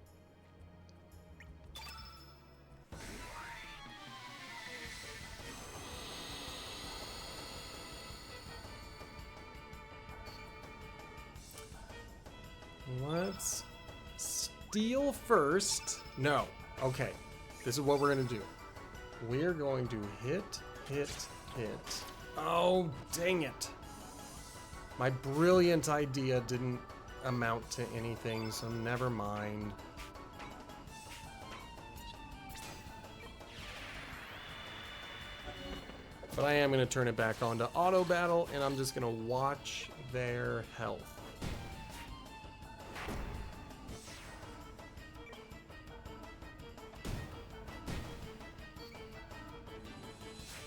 Let's steal first. No. Okay. This is what we're going to do. We're going to hit, hit, hit. Oh, dang it. My brilliant idea didn't amount to anything, so never mind. But I am going to turn it back on to auto battle, and I'm just going to watch their health.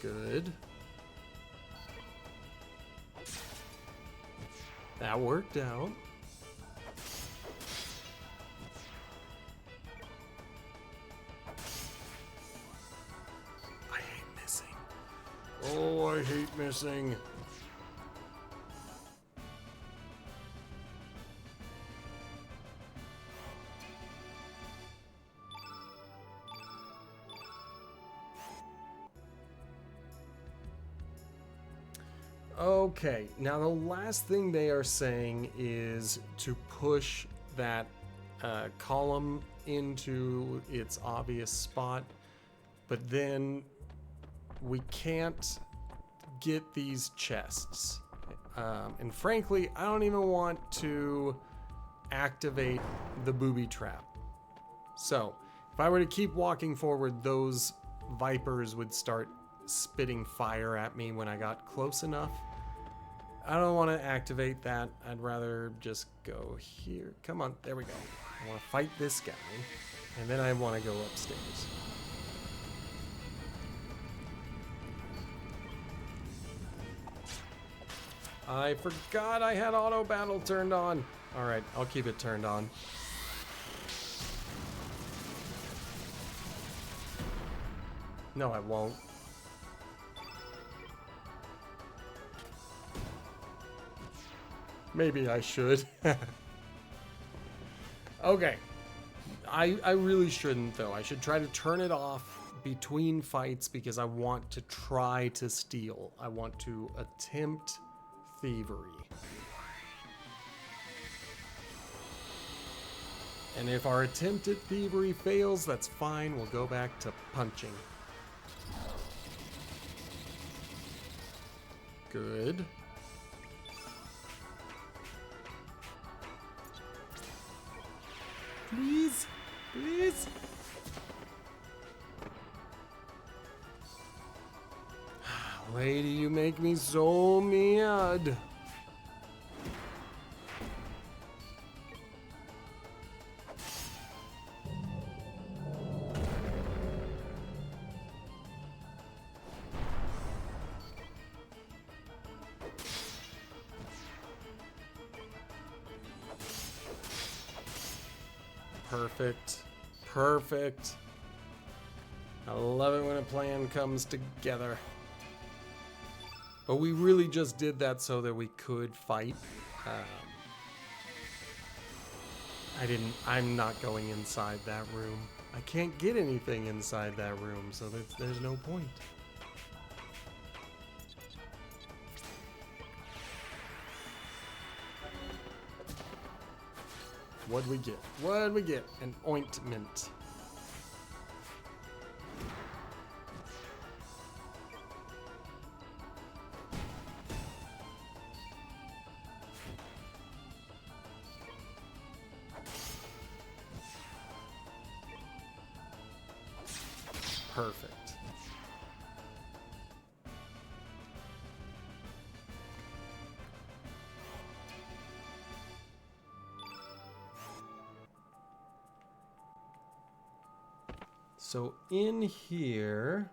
Good. That worked out. I hate missing. Oh, I hate missing. Okay, now the last thing they are saying is to push that column into its obvious spot, but then we can't get these chests. And frankly, I don't even want to activate the booby trap. So, if I were to keep walking forward, those vipers would start spitting fire at me when I got close enough. I don't want to activate that. I'd rather just go here. Come on, there we go. I want to fight this guy, and then I want to go upstairs. I forgot I had auto battle turned on. All right, I'll keep it turned on. No, I won't. Maybe I should. Okay. I really shouldn't, though. I should try to turn it off between fights because I want to try to steal. I want to attempt thievery. And if our attempt at thievery fails, that's fine. We'll go back to punching. Good. Please, please. Lady, you make me so mad. Perfect. Perfect. I love it when a plan comes together. But we really just did that so that we could fight. I'm not going inside that room. I can't get anything inside that room, so there's no point. What'd we get? What'd we get? An ointment. Perfect. So in here,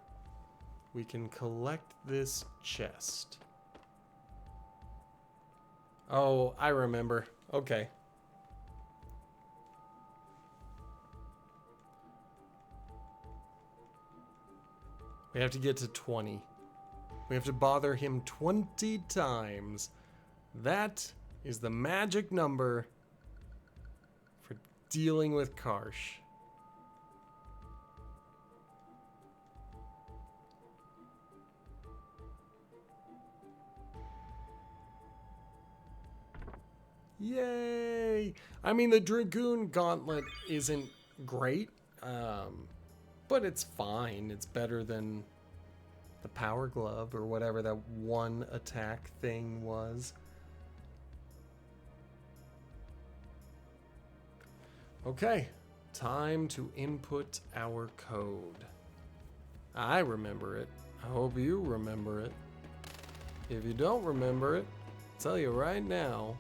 we can collect this chest. Oh, I remember. Okay. We have to get to 20. We have to bother him 20 times. That is the magic number for dealing with Karsh. Yay! I mean, the Dragoon Gauntlet isn't great, but it's fine. It's better than the Power Glove or whatever that one attack thing was. Okay, time to input our code. I remember it. I hope you remember it. If you don't remember it, I'll tell you right now.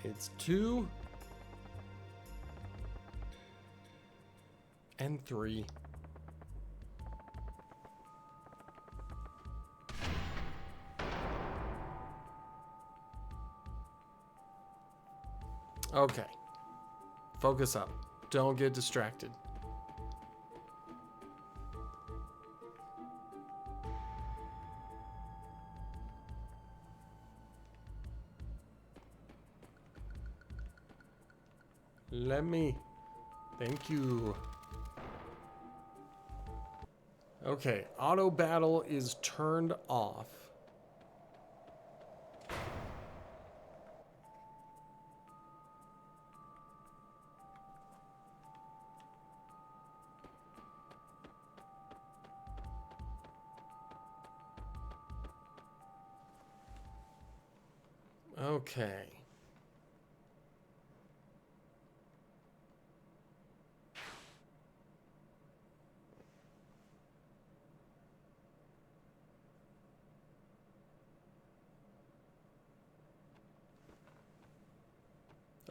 It's 2 and 3. Okay. Focus up. Don't get distracted. Let me. Thank you. Okay, auto battle is turned off. Okay.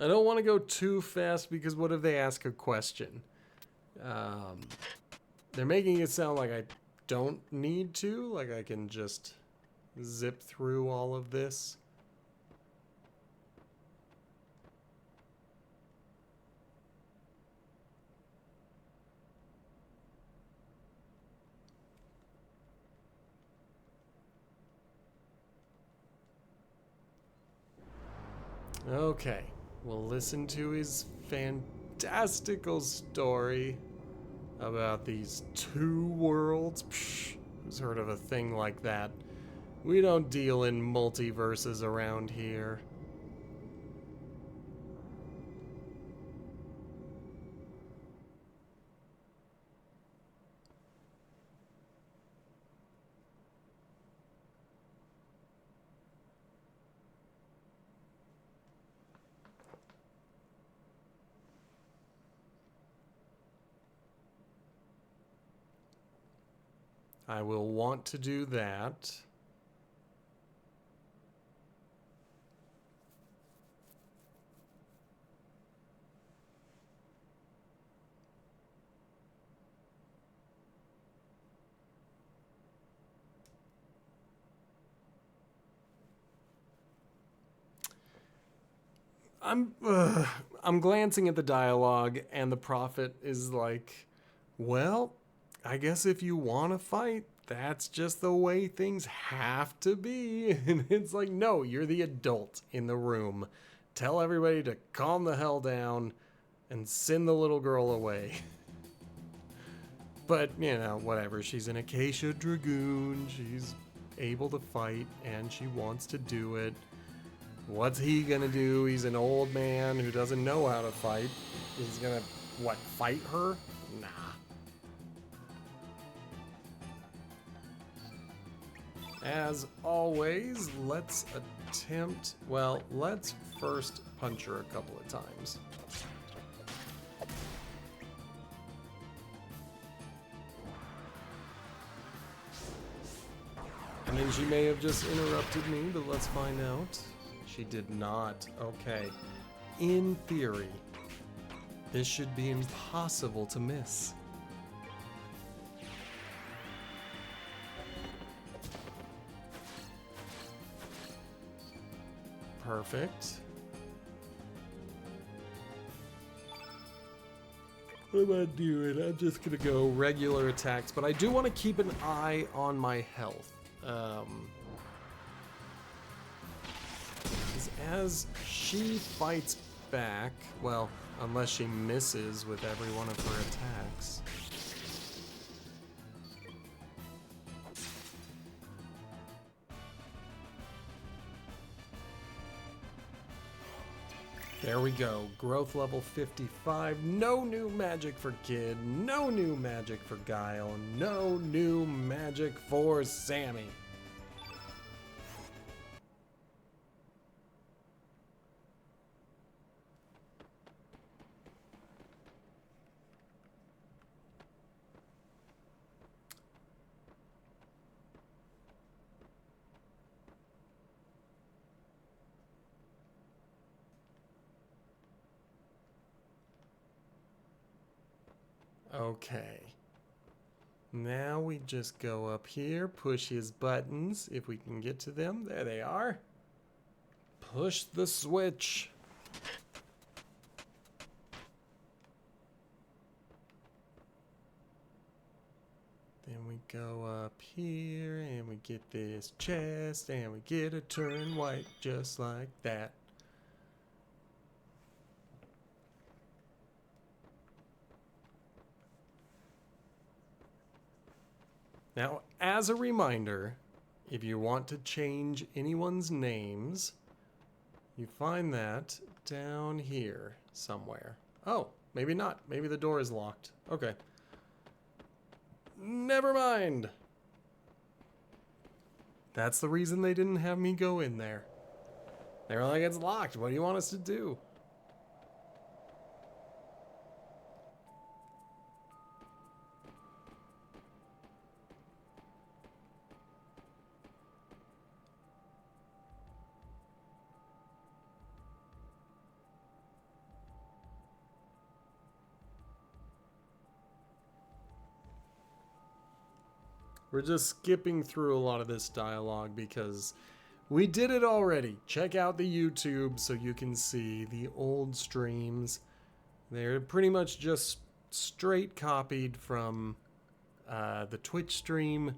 I don't want to go too fast because what if they ask a question? They're making it sound like I don't need to, like I can just zip through all of this. Okay, we'll listen to his fantastical story about these two worlds. Psh, who's heard of a thing like that? We don't deal in multiverses around here. I will want to do that. I'm glancing at the dialogue, and the prophet is like, well, I guess if you want to fight, that's just the way things have to be. And it's like, no, you're the adult in the room. Tell everybody to calm the hell down and send the little girl away. But, you know, whatever. She's an Acacia Dragoon. She's able to fight, and she wants to do it. What's he gonna do? He's an old man who doesn't know how to fight. He's gonna, what, fight her? Nah. As always, let's attempt... Well, let's first punch her a couple of times. I mean, she may have just interrupted me, but let's find out. She did not. Okay. In theory, this should be impossible to miss. Perfect. What am I doing? I'm just gonna go regular attacks, but I do want to keep an eye on my health. As she fights back, well, unless she misses with every one of her attacks. There we go. Growth level 55. No new magic for Kid. No new magic for Guile. No new magic for Sammy. Okay. Now we just go up here, push his buttons, if we can get to them. There they are. Push the switch. Then we go up here, and we get this chest, and we get a turn white just like that. Now, as a reminder, if you want to change anyone's names, you find that down here somewhere. Oh, maybe not. Maybe the door is locked. Okay. Never mind. That's the reason they didn't have me go in there. They were like, it's locked. What do you want us to do? We're just skipping through a lot of this dialogue because we did it already. Check out the YouTube so you can see the old streams. They're pretty much just straight copied from the Twitch stream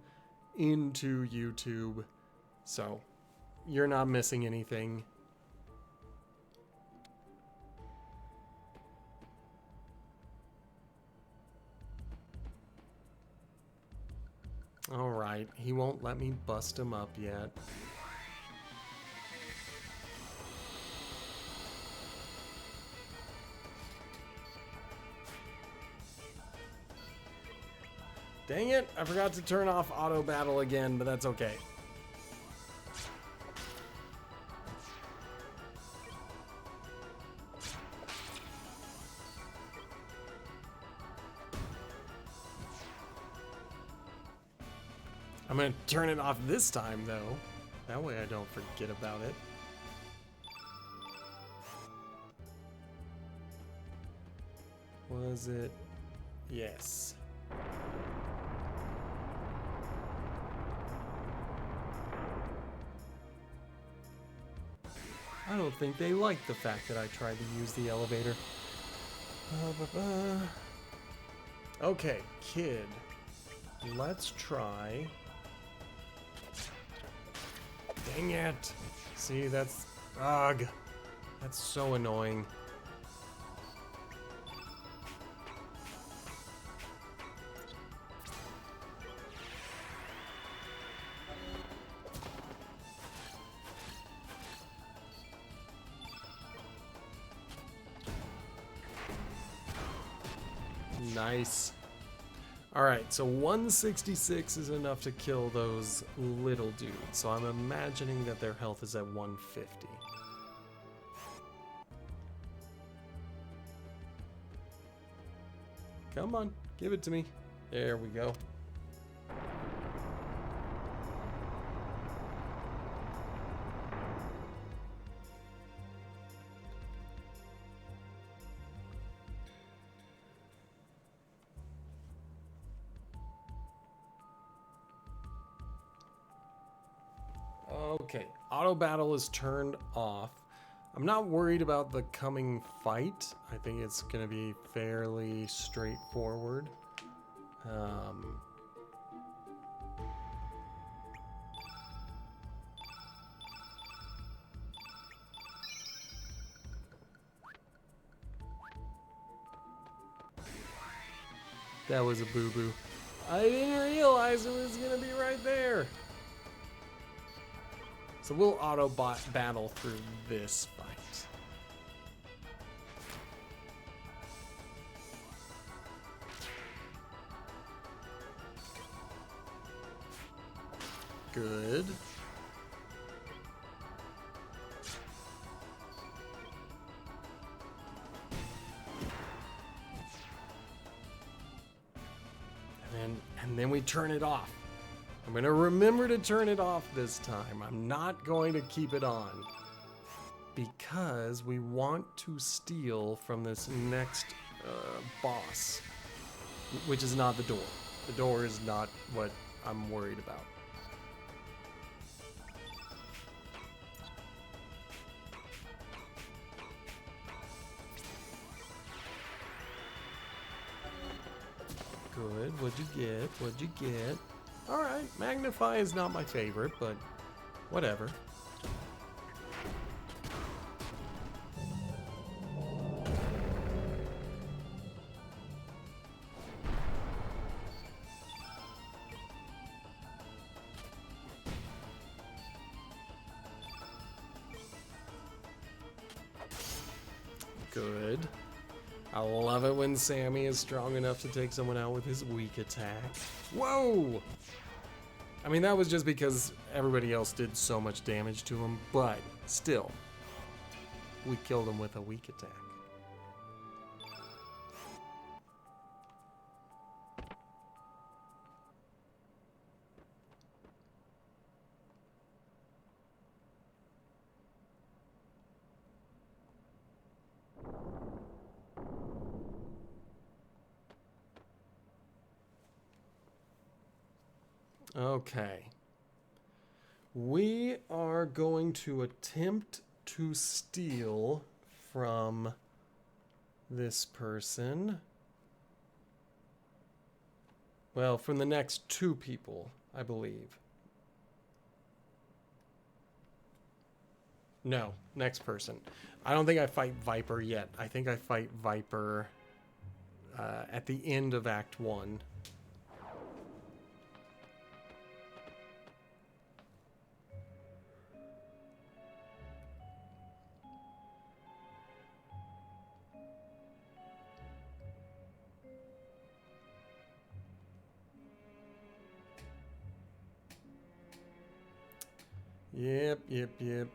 into YouTube. So you're not missing anything. All right, he won't let me bust him up yet. Dang it, I forgot to turn off auto battle again, but that's okay. I'm gonna turn it off this time though. That way I don't forget about it. Was it? Yes. I don't think they like the fact that I tried to use the elevator. Okay, kid. Let's try. Dang it. See, that's... Ugh. That's so annoying. Nice. Alright, so 166 is enough to kill those little dudes. So I'm imagining that their health is at 150. Come on, give it to me. There we go. Okay, auto battle is turned off. I'm not worried about the coming fight. I think it's going to be fairly straightforward. That was a boo-boo. I didn't realize it was going to be right there. So we'll auto-bot battle through this fight. Good. And then we turn it off. I'm gonna remember to turn it off this time. I'm not going to keep it on because we want to steal from this next boss, which is not the door. The door is not what I'm worried about. Good. What'd you get? What'd you get? Alright, Magnify is not my favorite, but whatever. Good. I love it when Sammy is strong enough to take someone out with his weak attack. Whoa! I mean, that was just because everybody else did so much damage to him, but still, we killed him with a weak attack. Okay. We are going to attempt to steal from this person. Well, from the next two people, I believe. No, next person. I don't think I fight Viper yet. I think I fight Viper at the end of Act 1.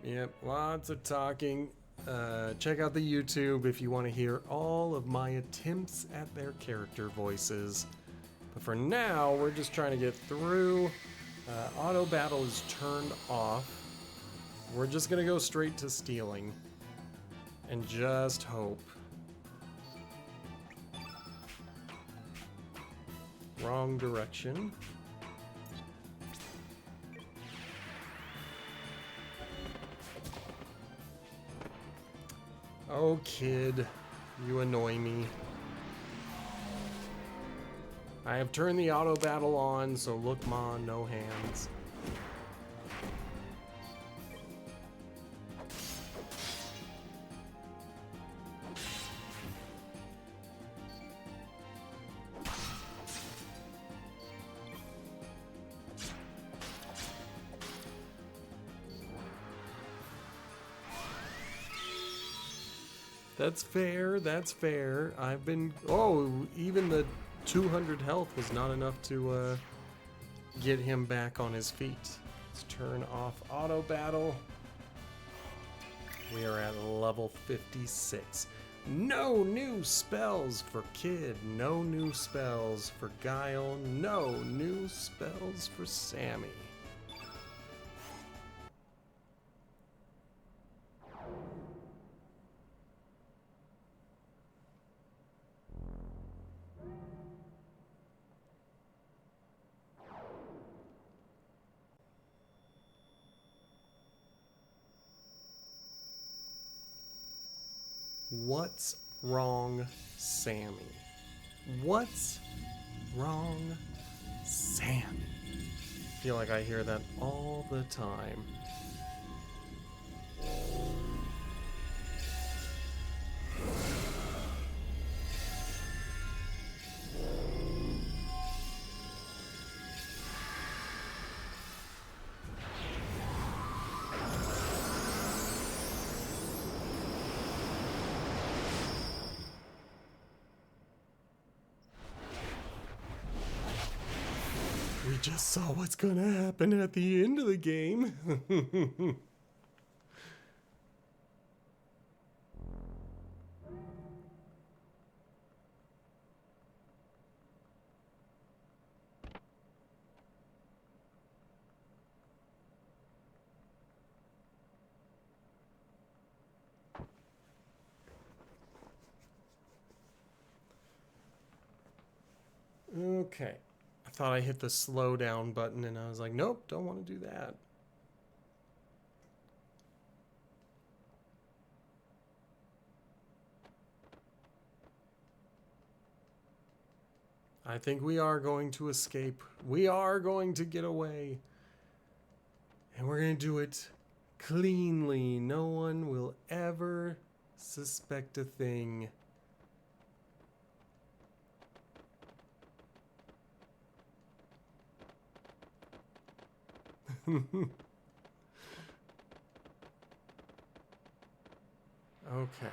Yep. Lots of talking. Check out the YouTube if you want to hear all of my attempts at their character voices. But for now, we're just trying to get through. Auto battle is turned off. We're just going to go straight to stealing. And just hope. Wrong direction. Oh, kid, you annoy me. I have turned the auto battle on, so look, ma, no hands. That's fair, that's fair. I've been... Oh, even the 200 health was not enough to get him back on his feet. Let's turn off auto battle. We are at level 56. No new spells for Kid. No new spells for Guile. No new spells for Sammy. What's wrong, Sammy? What's wrong, Sammy? I feel like I hear that all the time. We just saw what's gonna happen at the end of the game. Okay. I thought I hit the slow down button and I was like, nope, don't want to do that. I think we are going to escape. We are going to get away. And we're going to do it cleanly. No one will ever suspect a thing. Okay.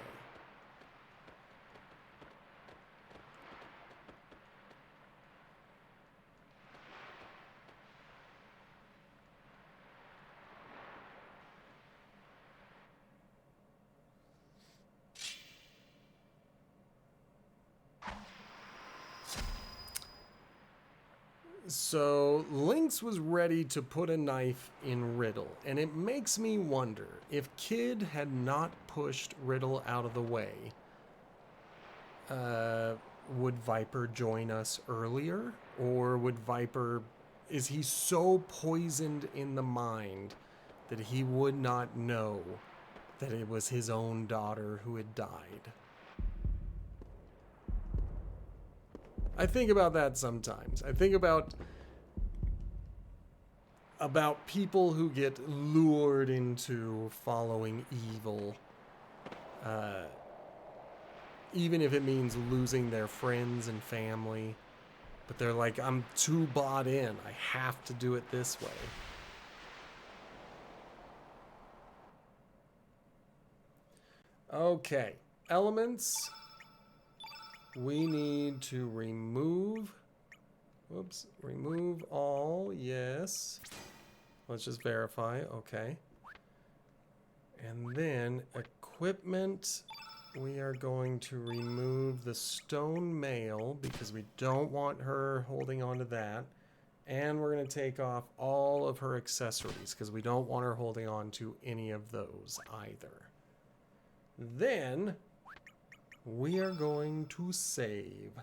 So Lynx was ready to put a knife in Riddle, and it makes me wonder if Kid had not pushed Riddle out of the way, would Viper join us earlier, or would Viper is he so poisoned in the mind that he would not know that it was his own daughter who had died? I think about that sometimes. I think about people who get lured into following evil, even if it means losing their friends and family. But they're like, I'm too bought in. I have to do it this way. Okay. Elements. We need to remove. Whoops. Remove all. Yes. Let's just verify. Okay. And then equipment. We are going to remove the stone mail because we don't want her holding on to that. And we're going to take off all of her accessories because we don't want her holding on to any of those either. Then we are going to save.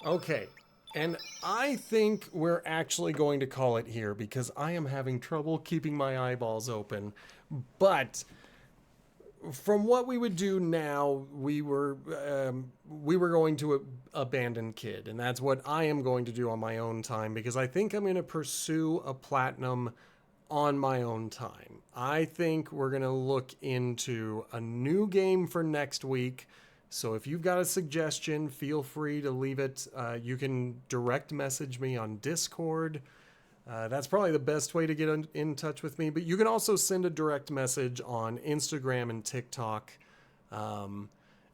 Okay. And I think we're actually going to call it here because I am having trouble keeping my eyeballs open. But from what we would do now, we were going to abandon Kid, and that's what I am going to do on my own time because I think I'm going to pursue a platinum on my own time. I think we're going to look into a new game for next week. So if you've got a suggestion, feel free to leave it. You can direct message me on Discord. That's probably the best way to get in touch with me. But you can also send a direct message on Instagram and TikTok.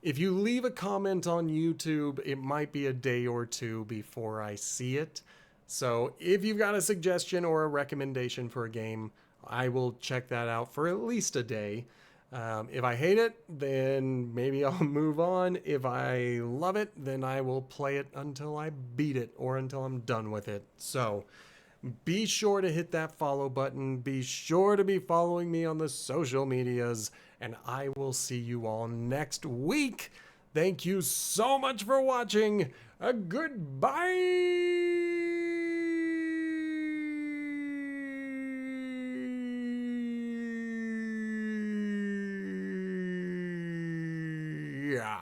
If you leave a comment on YouTube, it might be a day or two before I see it. So if you've got a suggestion or a recommendation for a game, I will check that out for at least a day. If I hate it, then maybe I'll move on. If I love it, then I will play it until I beat it or until I'm done with it. So be sure to hit that follow button. Be sure to be following me on the social medias, and I will see you all next week. Thank you so much for watching. Goodbye. Yeah.